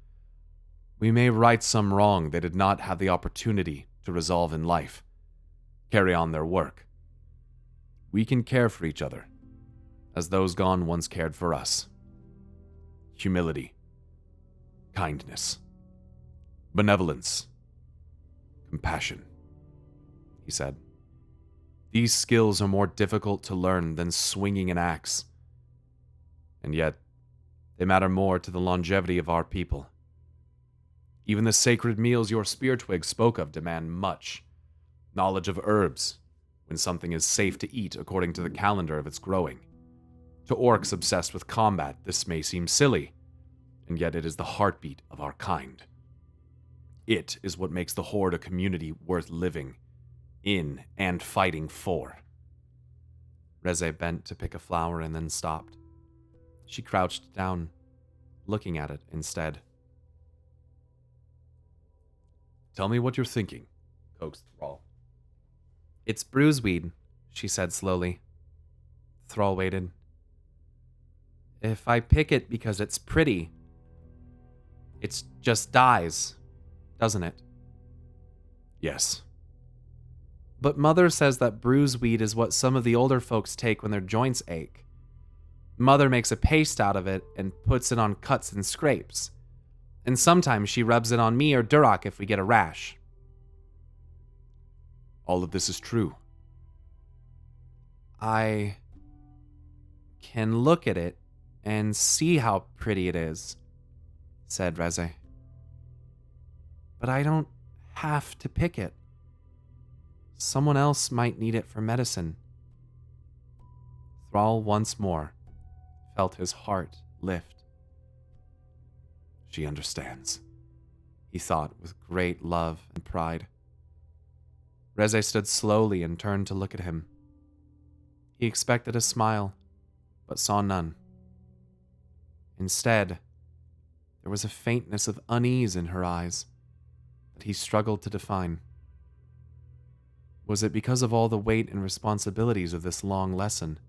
We may right some wrong they did not have the opportunity to resolve in life, carry on their work. We can care for each other, as those gone once cared for us. Humility, kindness, benevolence, compassion, he said. These skills are more difficult to learn than swinging an axe, and yet They matter more to the longevity of our people. Even the sacred meals your spear twig spoke of demand much knowledge of herbs, when something is safe to eat according to the calendar of its growing. To orcs obsessed with combat, this may seem silly, and yet it is the heartbeat of our kind. It is what makes the Horde a community worth living in and fighting for. Reze bent to pick a flower and then stopped. She crouched down, looking at it instead. Tell me what you're thinking, coaxed Thrall. It's bruiseweed, she said slowly. Thrall waited. If I pick it because it's pretty, it just dies, doesn't it? Yes. But Mother says that bruiseweed is what some of the older folks take when their joints ache. Mother makes a paste out of it and puts it on cuts and scrapes. And sometimes she rubs it on me or Durak if we get a rash. All of this is true. I can look at it and see how pretty it is, said Reze. But I don't have to pick it. Someone else might need it for medicine. Thrall once more felt his heart lift. She understands, he thought with great love and pride. Reze stood slowly and turned to look at him. He expected a smile, but saw none. Instead, there was a faintness of unease in her eyes that he struggled to define. Was it because of all the weight and responsibilities of this long lesson?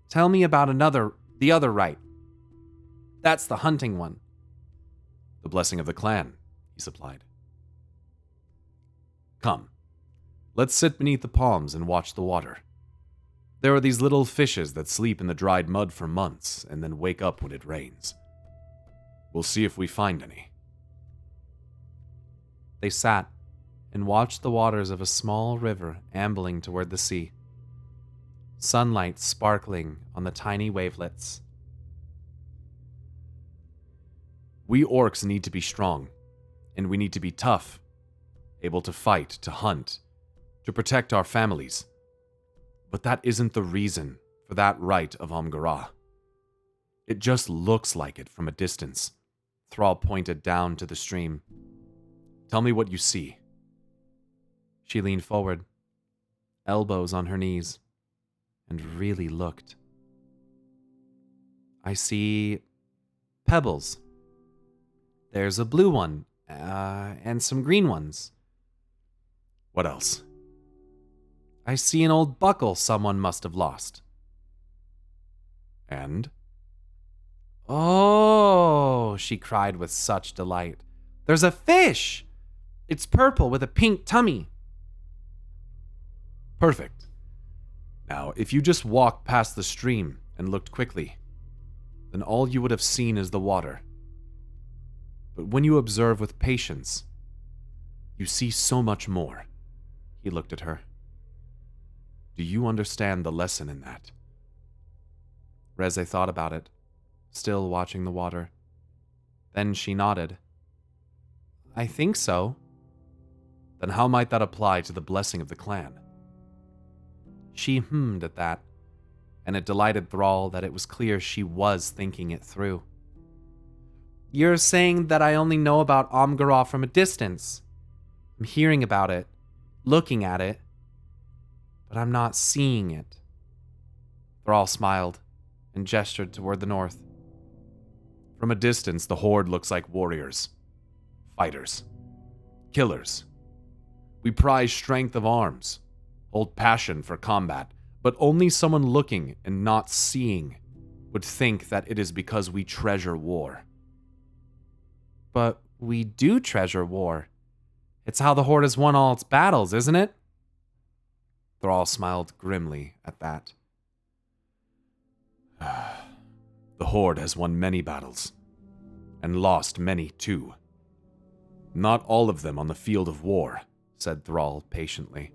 Tell me about the other rite. That's the hunting one. The blessing of the clan, he supplied. Come, let's sit beneath the palms and watch the water. There are these little fishes that sleep in the dried mud for months and then wake up when it rains. We'll see if we find any. They sat and watched the waters of a small river ambling toward the sea. Sunlight sparkling on the tiny wavelets. We orcs need to be strong, and we need to be tough, able to fight, to hunt, to protect our families. But that isn't the reason for that rite of Amgarah. It just looks like it from a distance. Thrall pointed down to the stream. Tell me what you see. She leaned forward, elbows on her knees, and really looked. I see pebbles. There's a blue one, and some green ones. What else? I see an old buckle someone must have lost. And? Oh, she cried with such delight. There's a fish! It's purple with a pink tummy. Perfect. Now, if you just walked past the stream and looked quickly, then all you would have seen is the water. But when you observe with patience, you see so much more. He looked at her. Do you understand the lesson in that? Reze thought about it, still watching the water. Then she nodded. I think so. Then how might that apply to the blessing of the clan? She hummed at that, and it delighted Thrall that it was clear she was thinking it through. You're saying that I only know about Amgarah from a distance. I'm hearing about it, looking at it, but I'm not seeing it. Thrall smiled and gestured toward the north. From a distance, the Horde looks like warriors, fighters, killers. We prize strength of arms, hold passion for combat, but only someone looking and not seeing would think that it is because we treasure war. But we do treasure war. It's how the Horde has won all its battles, isn't it? Thrall smiled grimly at that. The Horde has won many battles, and lost many too. Not all of them on the field of war, said Thrall patiently.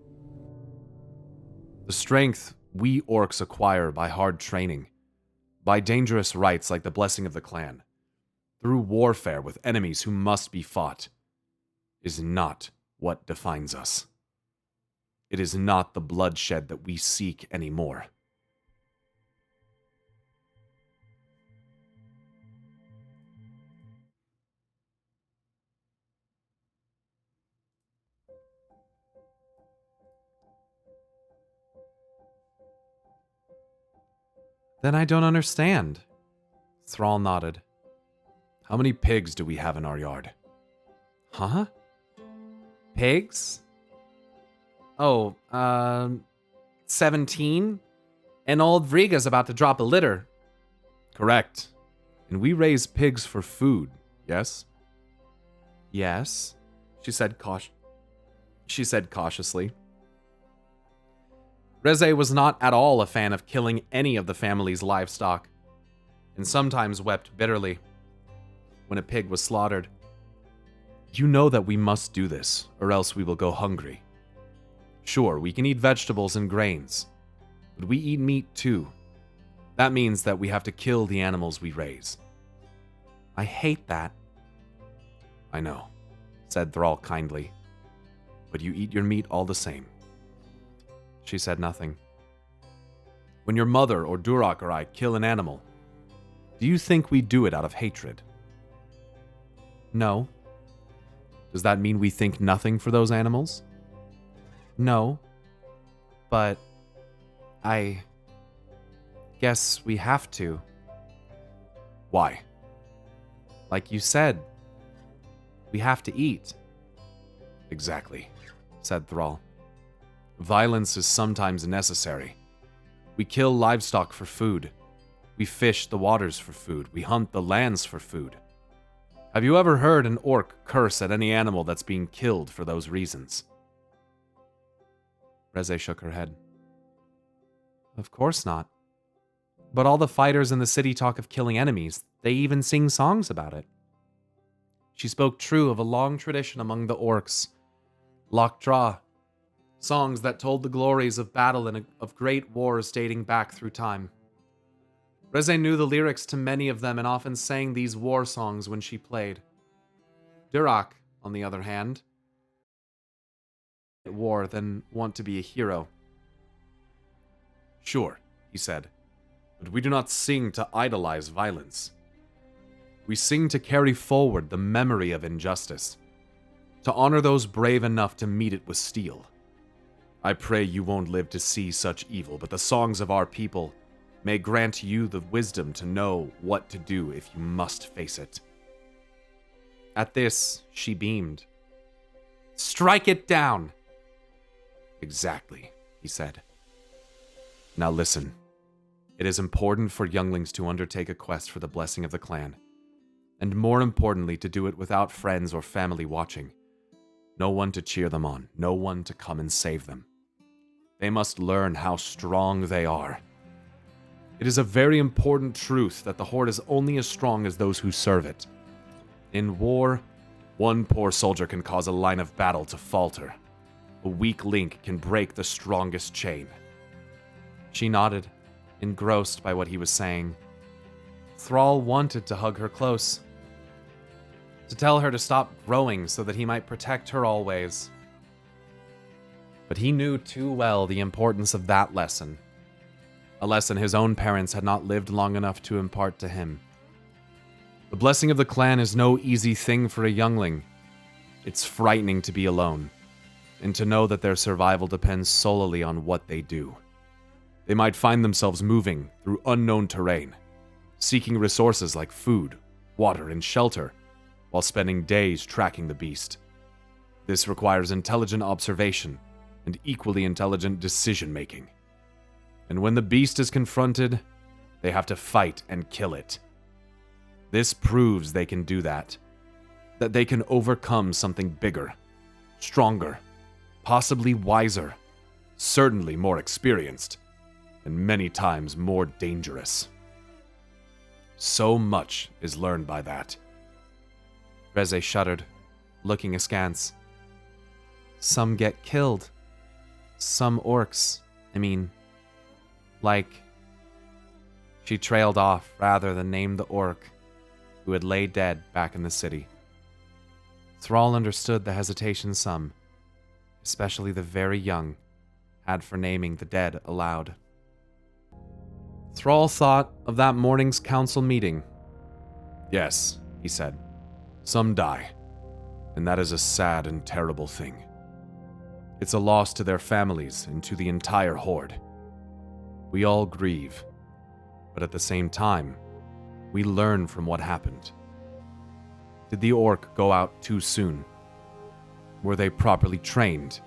The strength we orcs acquire by hard training, by dangerous rites like the blessing of the clan, through warfare with enemies who must be fought, is not what defines us. It is not the bloodshed that we seek anymore. Then I don't understand. Thrall nodded. How many pigs do we have in our yard? Huh? Pigs? Oh, 17? And old Vriga's about to drop a litter. Correct. And we raise pigs for food, yes? Yes, she said cautiously. Reze was not at all a fan of killing any of the family's livestock, and sometimes wept bitterly when a pig was slaughtered. You know that we must do this, or else we will go hungry. Sure, we can eat vegetables and grains, but we eat meat too. That means that we have to kill the animals we raise. I hate that. I know, said Thrall kindly, but you eat your meat all the same. She said nothing. When your mother or Durak or I kill an animal, do you think we do it out of hatred? No. Does that mean we think nothing for those animals? No. But I guess we have to. Why? Like you said, we have to eat. Exactly, said Thrall. Violence is sometimes necessary. We kill livestock for food. We fish the waters for food. We hunt the lands for food. Have you ever heard an orc curse at any animal that's being killed for those reasons? Reze shook her head. Of course not. But all the fighters in the city talk of killing enemies. They even sing songs about it. She spoke true of a long tradition among the orcs. Lockdraw. Songs that told the glories of battle and of great wars dating back through time. Reze knew the lyrics to many of them and often sang these war songs when she played. Durak, on the other hand, war than want to be a hero. Sure, he said, but we do not sing to idolize violence. We sing to carry forward the memory of injustice, to honor those brave enough to meet it with steel. I pray you won't live to see such evil, but the songs of our people may grant you the wisdom to know what to do if you must face it. At this, she beamed. Strike it down! Exactly, he said. Now listen. It is important for younglings to undertake a quest for the blessing of the clan, and more importantly, to do it without friends or family watching. No one to cheer them on, no one to come and save them. They must learn how strong they are. It is a very important truth that the Horde is only as strong as those who serve it. In war, one poor soldier can cause a line of battle to falter. A weak link can break the strongest chain. She nodded, engrossed by what he was saying. Thrall wanted to hug her close, to tell her to stop growing so that he might protect her always. But he knew too well the importance of that lesson, a lesson his own parents had not lived long enough to impart to him. The blessing of the clan is no easy thing for a youngling. It's frightening to be alone, and to know that their survival depends solely on what they do. They might find themselves moving through unknown terrain, seeking resources like food, water, and shelter, while spending days tracking the beast. This requires intelligent observation and equally intelligent decision-making. And when the beast is confronted, they have to fight and kill it. This proves they can do that they can overcome something bigger, stronger, possibly wiser, certainly more experienced, and many times more dangerous. So much is learned by that. Reze shuddered, looking askance. Some get killed. Some orcs, like... She trailed off rather than name the orc who had laid dead back in the city. Thrall understood the hesitation some, especially the very young, had for naming the dead aloud. Thrall thought of that morning's council meeting. Yes, he said, some die, and that is a sad and terrible thing. It's a loss to their families and to the entire horde. We all grieve, but at the same time, we learn from what happened. Did the orc go out too soon? Were they properly trained?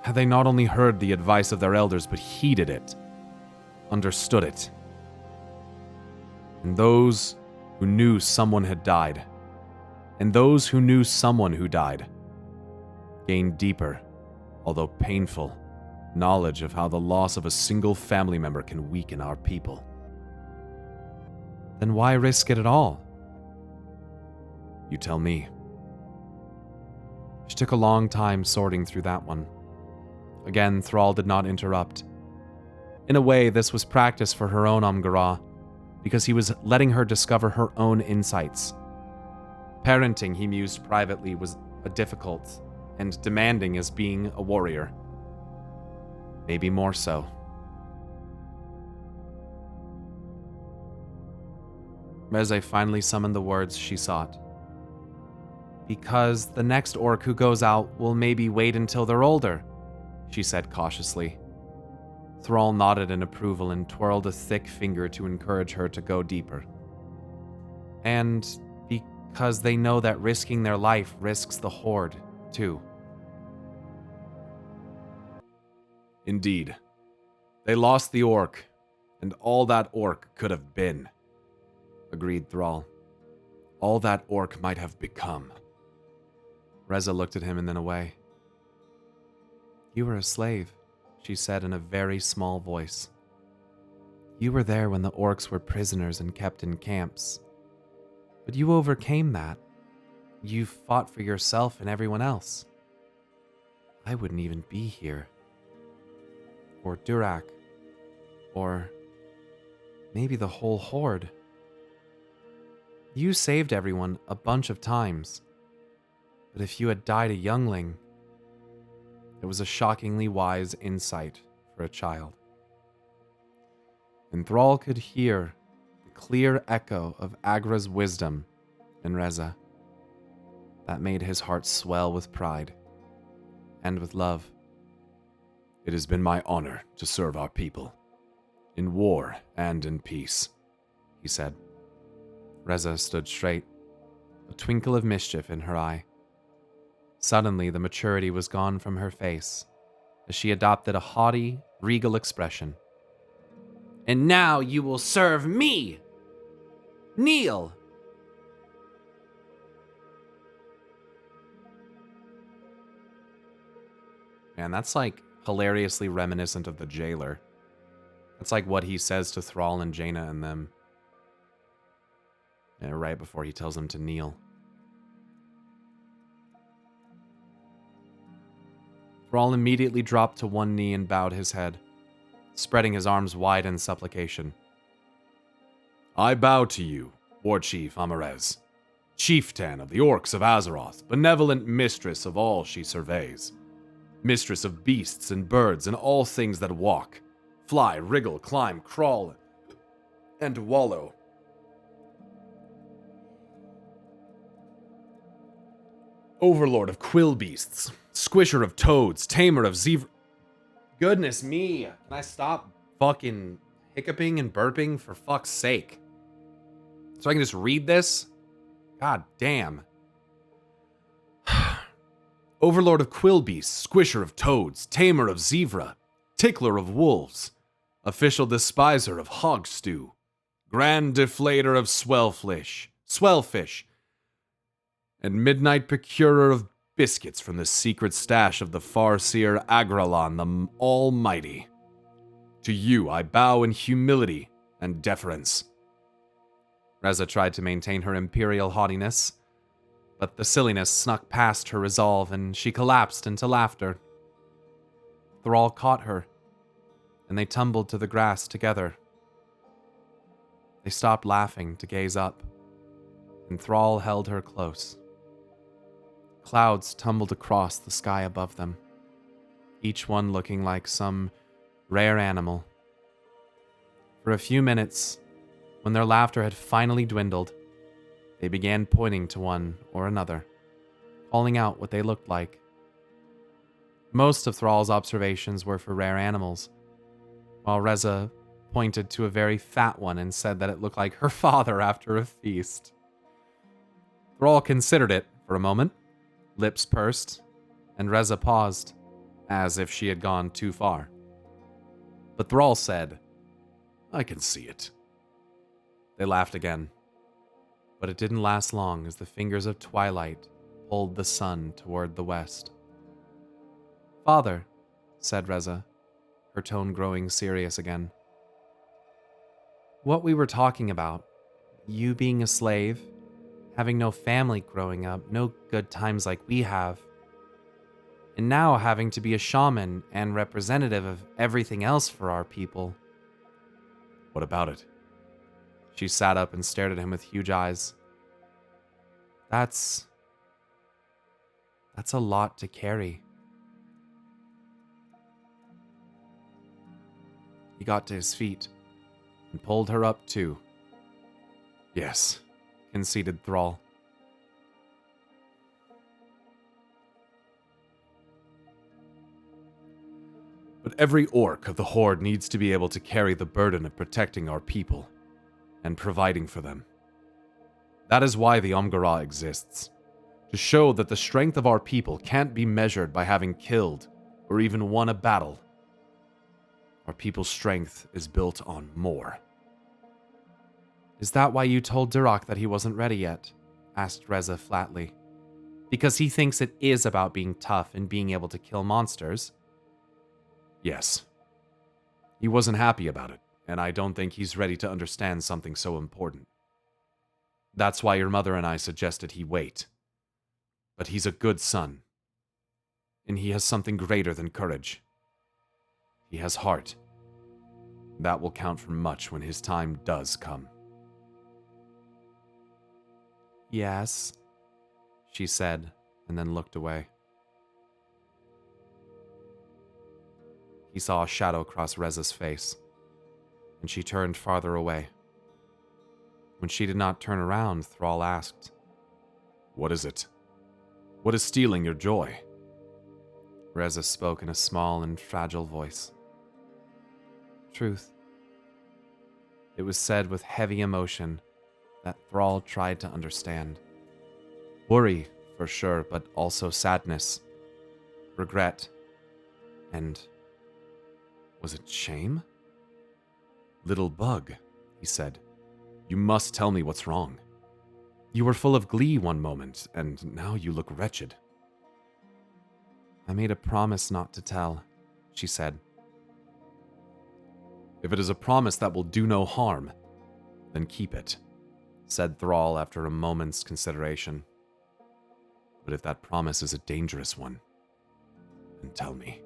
Had they not only heard the advice of their elders, but heeded it, understood it? And those who knew someone had died, and those who knew someone who died, gained deeper, although painful, knowledge of how the loss of a single family member can weaken our people. Then why risk it at all? You tell me. She took a long time sorting through that one. Again, Thrall did not interrupt. In a way, this was practice for her own Amgara, because he was letting her discover her own insights. Parenting, he mused privately, was a difficult and demanding as being a warrior. Maybe more so. Reze finally summoned the words she sought. Because the next orc who goes out will maybe wait until they're older, she said cautiously. Thrall nodded in approval and twirled a thick finger to encourage her to go deeper. And because they know that risking their life risks the horde, too. Indeed. They lost the orc, and all that orc could have been, agreed Thrall. All that orc might have become. Reze looked at him and then away. You were a slave, she said in a very small voice. You were there when the orcs were prisoners and kept in camps. But you overcame that. You fought for yourself and everyone else. I wouldn't even be here. Or Durak. Or maybe the whole horde. You saved everyone a bunch of times. But if you had died a youngling, it was a shockingly wise insight for a child. And Thrall could hear the clear echo of Agra's wisdom in Reze. That made his heart swell with pride and with love. It has been my honor to serve our people, in war and in peace, he said. Reze stood straight, a twinkle of mischief in her eye. Suddenly, the maturity was gone from her face, as she adopted a haughty, regal expression. And now you will serve me! Kneel! Man, that's like hilariously reminiscent of the jailer. That's like what he says to Thrall and Jaina and them. And right before he tells them to kneel. Thrall immediately dropped to one knee and bowed his head, spreading his arms wide in supplication. I bow to you, War Chief Amarez, chieftain of the Orcs of Azeroth, benevolent mistress of all she surveys, mistress of beasts and birds and all things that walk, fly, wriggle, climb, crawl, and wallow. Overlord of quill beasts, squisher of toads, tamer of zebra... Goodness me, can I stop fucking hiccuping and burping for fuck's sake? So I can just read this? God damn. Overlord of quill beasts, squisher of toads, tamer of zebra, tickler of wolves, official despiser of hog stew, grand deflator of swellfish, and midnight procurer of biscuits from the secret stash of the Farseer Agralon the Almighty. To you I bow in humility and deference. Reze tried to maintain her imperial haughtiness, but the silliness snuck past her resolve and she collapsed into laughter. Thrall caught her, and they tumbled to the grass together. They stopped laughing to gaze up, and Thrall held her close. Clouds tumbled across the sky above them, each one looking like some rare animal. For a few minutes, when their laughter had finally dwindled, they began pointing to one or another, calling out what they looked like. Most of Thrall's observations were for rare animals, while Reza pointed to a very fat one and said that it looked like her father after a feast. Thrall considered it for a moment, lips pursed, and Reza paused, as if she had gone too far. But Thrall said, I can see it. They laughed again, but it didn't last long as the fingers of twilight pulled the sun toward the west. Father, said Reza, her tone growing serious again. What we were talking about, you being a slave, having no family growing up, no good times like we have, and now having to be a shaman and representative of everything else for our people. What about it? She sat up and stared at him with huge eyes. That's a lot to carry. He got to his feet and pulled her up too. Yes, Conceded Thrall. But every orc of the Horde needs to be able to carry the burden of protecting our people and providing for them. That is why the Omgara exists, to show that the strength of our people can't be measured by having killed or even won a battle. Our people's strength is built on more. Is that why you told Durak that he wasn't ready yet? Asked Reza flatly. Because he thinks it is about being tough and being able to kill monsters? Yes. He wasn't happy about it, and I don't think he's ready to understand something so important. That's why your mother and I suggested he wait. But he's a good son. And he has something greater than courage. He has heart. That will count for much when his time does come. Yes, she said, and then looked away. He saw a shadow cross Reza's face, and she turned farther away. When she did not turn around, Thrall asked, What is it? What is stealing your joy? Reza spoke in a small and fragile voice. Truth. It was said with heavy emotion that Thrall tried to understand. Worry, for sure, but also sadness, regret, and was it shame? Little bug, he said, you must tell me what's wrong. You were full of glee one moment, and now you look wretched. I made a promise not to tell, she said. If it is a promise that will do no harm, then keep it, said Thrall after a moment's consideration. But if that promise is a dangerous one, then tell me.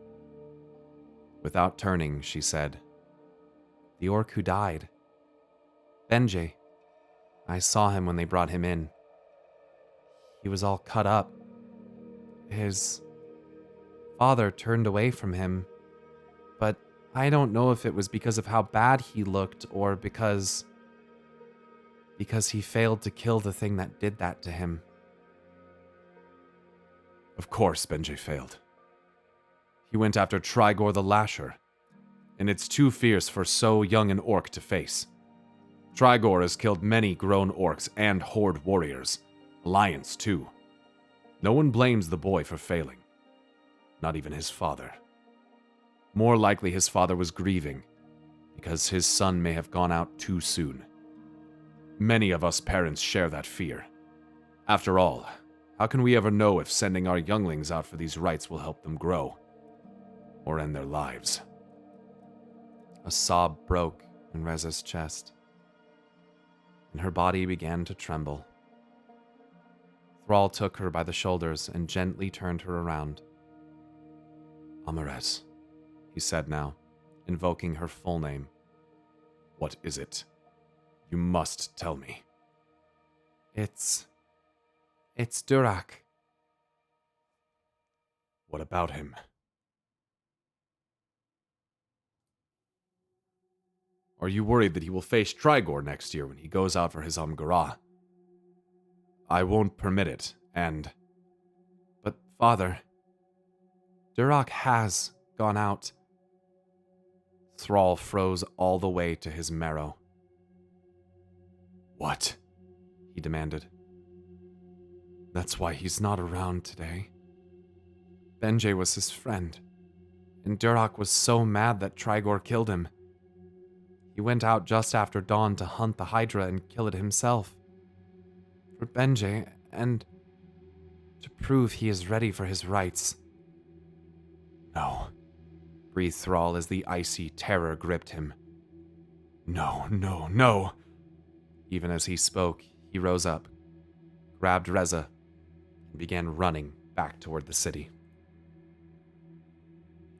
Without turning, she said, The orc who died. Benjy. I saw him when they brought him in. He was all cut up. His father turned away from him, but I don't know if it was because of how bad he looked or because he failed to kill the thing that did that to him. Of course Benjy failed. He went after Trigor the Lasher, and it's too fierce for so young an orc to face. Trigor has killed many grown orcs and Horde warriors, Alliance too. No one blames the boy for failing, not even his father. More likely his father was grieving, because his son may have gone out too soon. Many of us parents share that fear. After all, how can we ever know if sending our younglings out for these rites will help them grow? Or end their lives? A sob broke in Reza's chest, and her body began to tremble. Thrall took her by the shoulders and gently turned her around. Amarez, he said now, invoking her full name. What is it? You must tell me. It's Durak. What about him? Are you worried that he will face Trigor next year when he goes out for his Amgarah? I won't permit it, and... But, Father, Durak has gone out. Thrall froze all the way to his marrow. What? He demanded. That's why he's not around today. Benjay was his friend, and Durak was so mad that Trigor killed him. He went out just after dawn to hunt the Hydra and kill it himself. For Benjay, and to prove he is ready for his rights. No, Breathed Thrall as the icy terror gripped him. no, no, no. Even as he spoke, he rose up, grabbed Reza, and began running back toward the city.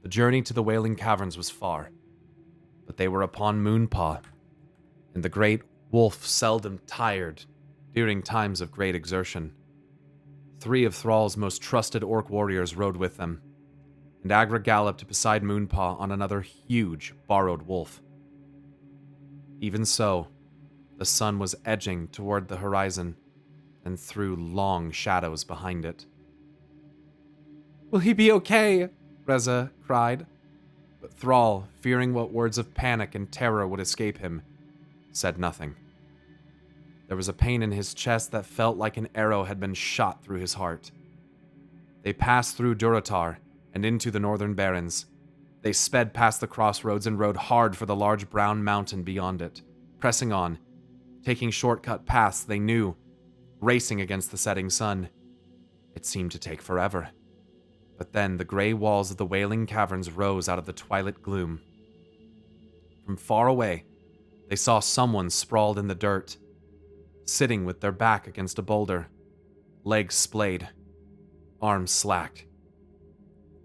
The journey to the Wailing Caverns was far, but they were upon Moonpaw, and the great wolf seldom tired during times of great exertion. 3 of Thrall's most trusted orc warriors rode with them, and Agra galloped beside Moonpaw on another huge, borrowed wolf. Even so, the sun was edging toward the horizon and threw long shadows behind it. "Will he be okay?" Reza cried. But Thrall, fearing what words of panic and terror would escape him, said nothing. There was a pain in his chest that felt like an arrow had been shot through his heart. They passed through Durotar and into the northern barrens. They sped past the crossroads and rode hard for the large brown mountain beyond it, pressing on, taking shortcut paths they knew, racing against the setting sun. It seemed to take forever. But then the gray walls of the Wailing Caverns rose out of the twilight gloom. From far away, they saw someone sprawled in the dirt, sitting with their back against a boulder, legs splayed, arms slacked.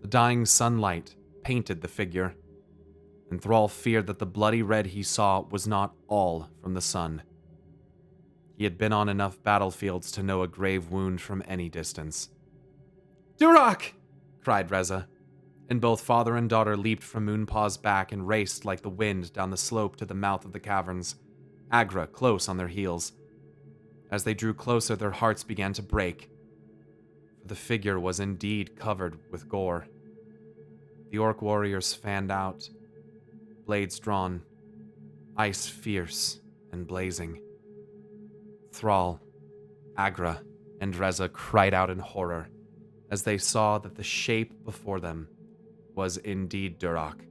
The dying sunlight painted the figure, and Thrall feared that the bloody red he saw was not all from the sun. He had been on enough battlefields to know a grave wound from any distance. "Durak!" cried Reza, and both father and daughter leaped from Moonpaw's back and raced like the wind down the slope to the mouth of the caverns, Agra close on their heels. As they drew closer, their hearts began to break, for the figure was indeed covered with gore. The orc warriors fanned out, blades drawn, ice fierce and blazing. Thrall, Agra, and Reza cried out in horror as they saw that the shape before them was indeed Durak.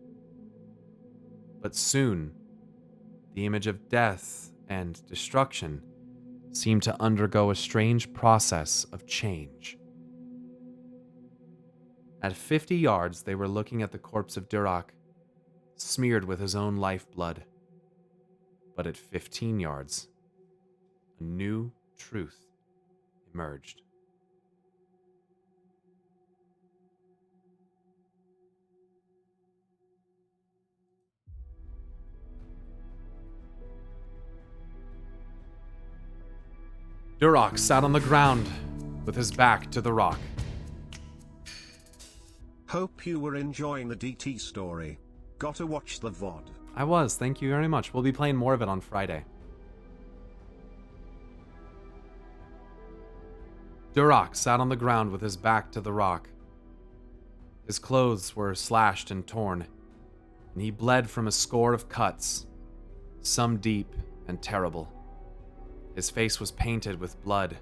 But soon, the image of death and destruction seemed to undergo a strange process of change. At 50 yards, they were looking at the corpse of Durak, smeared with his own lifeblood. But at 15 yards, a new truth emerged. Durak sat on the ground with his back to the rock. Hope you were enjoying the DT story. Gotta watch the VOD. I was, thank you very much. We'll be playing more of it on Friday. Durak sat on the ground with his back to the rock. His clothes were slashed and torn, and he bled from a score of cuts, some deep and terrible. His face was painted with blood,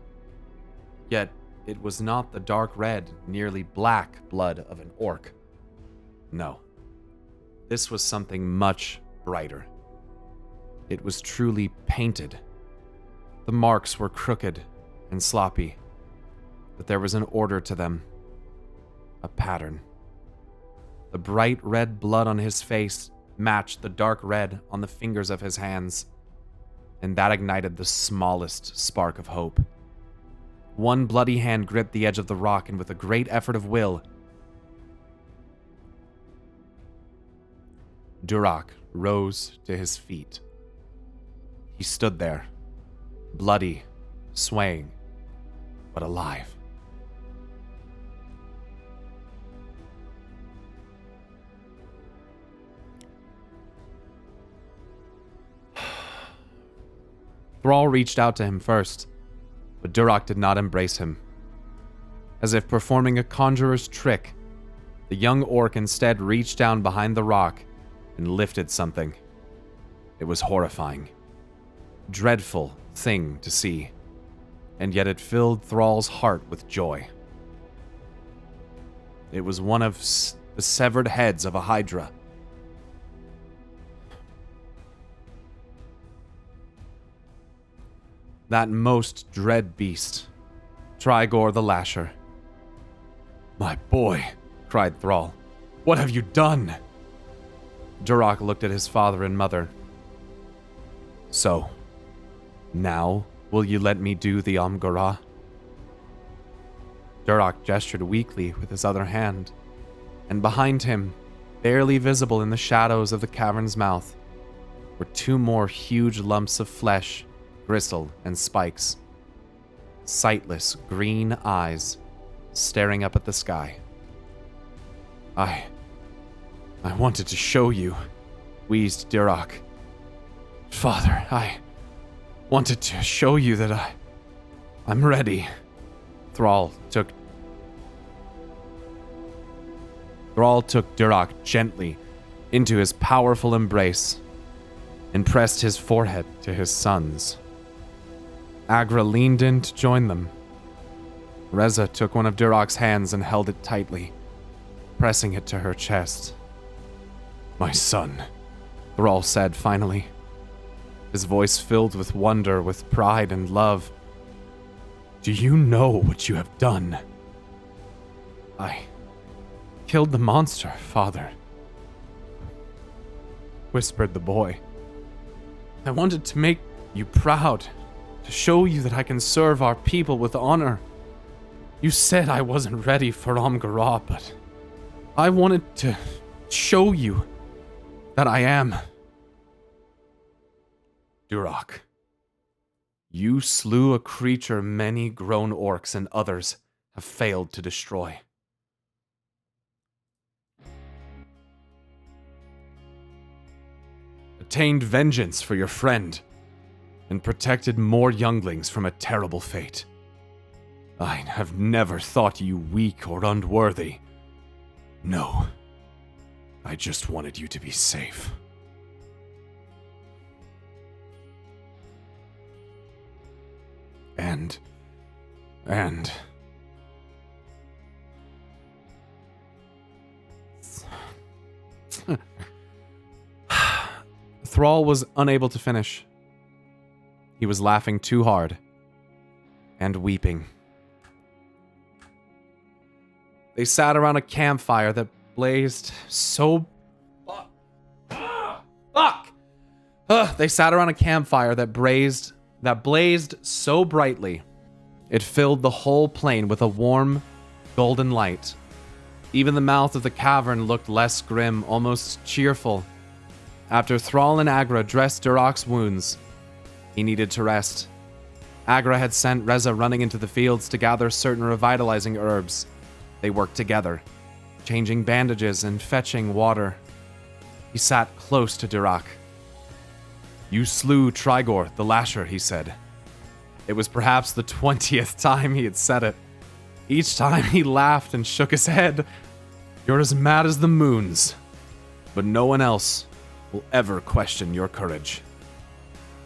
yet it was not the dark red, nearly black blood of an orc. No, this was something much brighter. It was truly painted. The marks were crooked and sloppy, but there was an order to them, a pattern. The bright red blood on his face matched the dark red on the fingers of his hands, and that ignited the smallest spark of hope. One bloody hand gripped the edge of the rock, and with a great effort of will, Durak rose to his feet. He stood there, bloody, swaying, but alive. Thrall reached out to him first, but Duroc did not embrace him. As if performing a conjurer's trick, the young orc instead reached down behind the rock and lifted something. It was horrifying. Dreadful thing to see, and yet it filled Thrall's heart with joy. It was one of the severed heads of a hydra. That most dread beast, Trigor the Lasher. My boy, cried Thrall. What have you done? Duroc looked at his father and mother. So, now will you let me do the Amgara? Duroc gestured weakly with his other hand, and behind him, barely visible in the shadows of the cavern's mouth, were two more huge lumps of flesh, gristle, and spikes. Sightless green eyes staring up at the sky. I wanted to show you, wheezed Duroc. Father, I wanted to show you that I'm ready. Thrall took Duroc gently into his powerful embrace and pressed his forehead to his son's. Agra leaned in to join them. Reza took one of Duroc's hands and held it tightly, pressing it to her chest. My son, Thrall said finally, his voice filled with wonder, with pride and love. Do you know what you have done? I killed the monster, father, whispered the boy. I wanted to make you proud, to show you that I can serve our people with honor. You said I wasn't ready for Amgara, but I wanted to show you that I am. Duroc, you slew a creature many grown orcs and others have failed to destroy. attained vengeance for your friend, and protected more younglings from a terrible fate. I have never thought you weak or unworthy. No, I just wanted you to be safe. And Thrall was unable to finish. He was laughing too hard and weeping. They sat around a campfire that blazed so... They sat around a campfire that blazed so brightly, it filled the whole plain with a warm, golden light. Even the mouth of the cavern looked less grim, almost cheerful. After Thrall and Agra dressed Duroc's wounds, he needed to rest. Agra had sent Reza running into the fields to gather certain revitalizing herbs. They worked together, changing bandages and fetching water. He sat close to Duroc. "You slew Trigor, the Lasher," he said. It was perhaps the 20th time he had said it. Each time he laughed and shook his head. "You're as mad as the moons, but no one else will ever question your courage."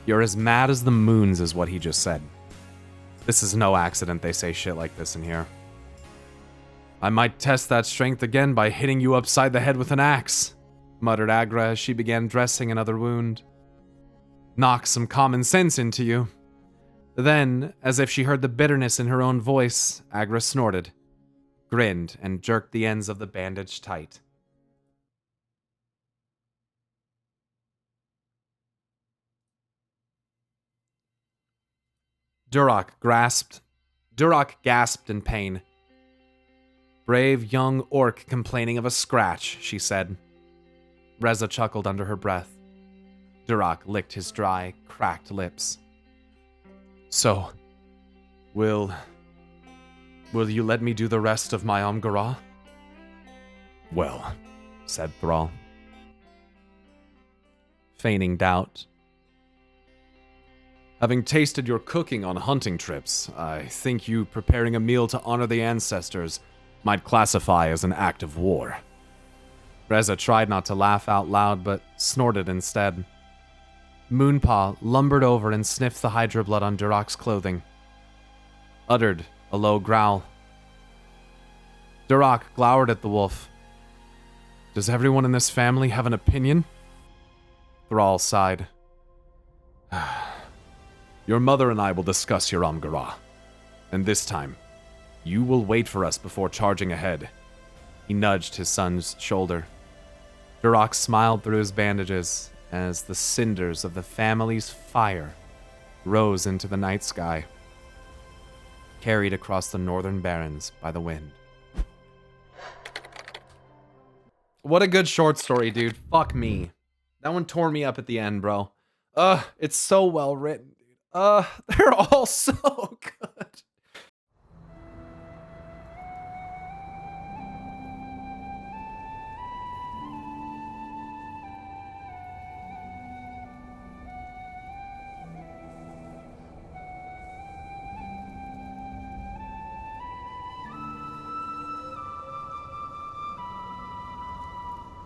You're as mad as the moons is what he just said. This is no accident they say shit like this in here. "I might test that strength again by hitting you upside the head with an axe," muttered Agra as she began dressing another wound. "Knock some common sense into you." Then, as if she heard the bitterness in her own voice, Agra snorted, grinned, and jerked the ends of the bandage tight. Duroc gasped in pain. "Brave young orc complaining of a scratch," she said. Reza chuckled under her breath. Durak licked his dry, cracked lips. So, will you let me do the rest of my Amgara? Well, said Thrall, feigning doubt. Having tasted your cooking on hunting trips, I think you preparing a meal to honor the ancestors might classify as an act of war. Reza tried not to laugh out loud, but snorted instead. Moonpaw lumbered over and sniffed the Hydra blood on Durak's clothing. Uttered a low growl. Durak glowered at the wolf. Does everyone in this family have an opinion? Thrall sighed. Your mother and I will discuss your Amgara. And this time, you will wait for us before charging ahead. He nudged his son's shoulder. Durak smiled through his bandages as the cinders of the family's fire rose into the night sky, carried across the northern barrens by the wind. What a good short story, dude. Fuck me. That one tore me up at the end, bro. It's so well written, dude. They're all so good.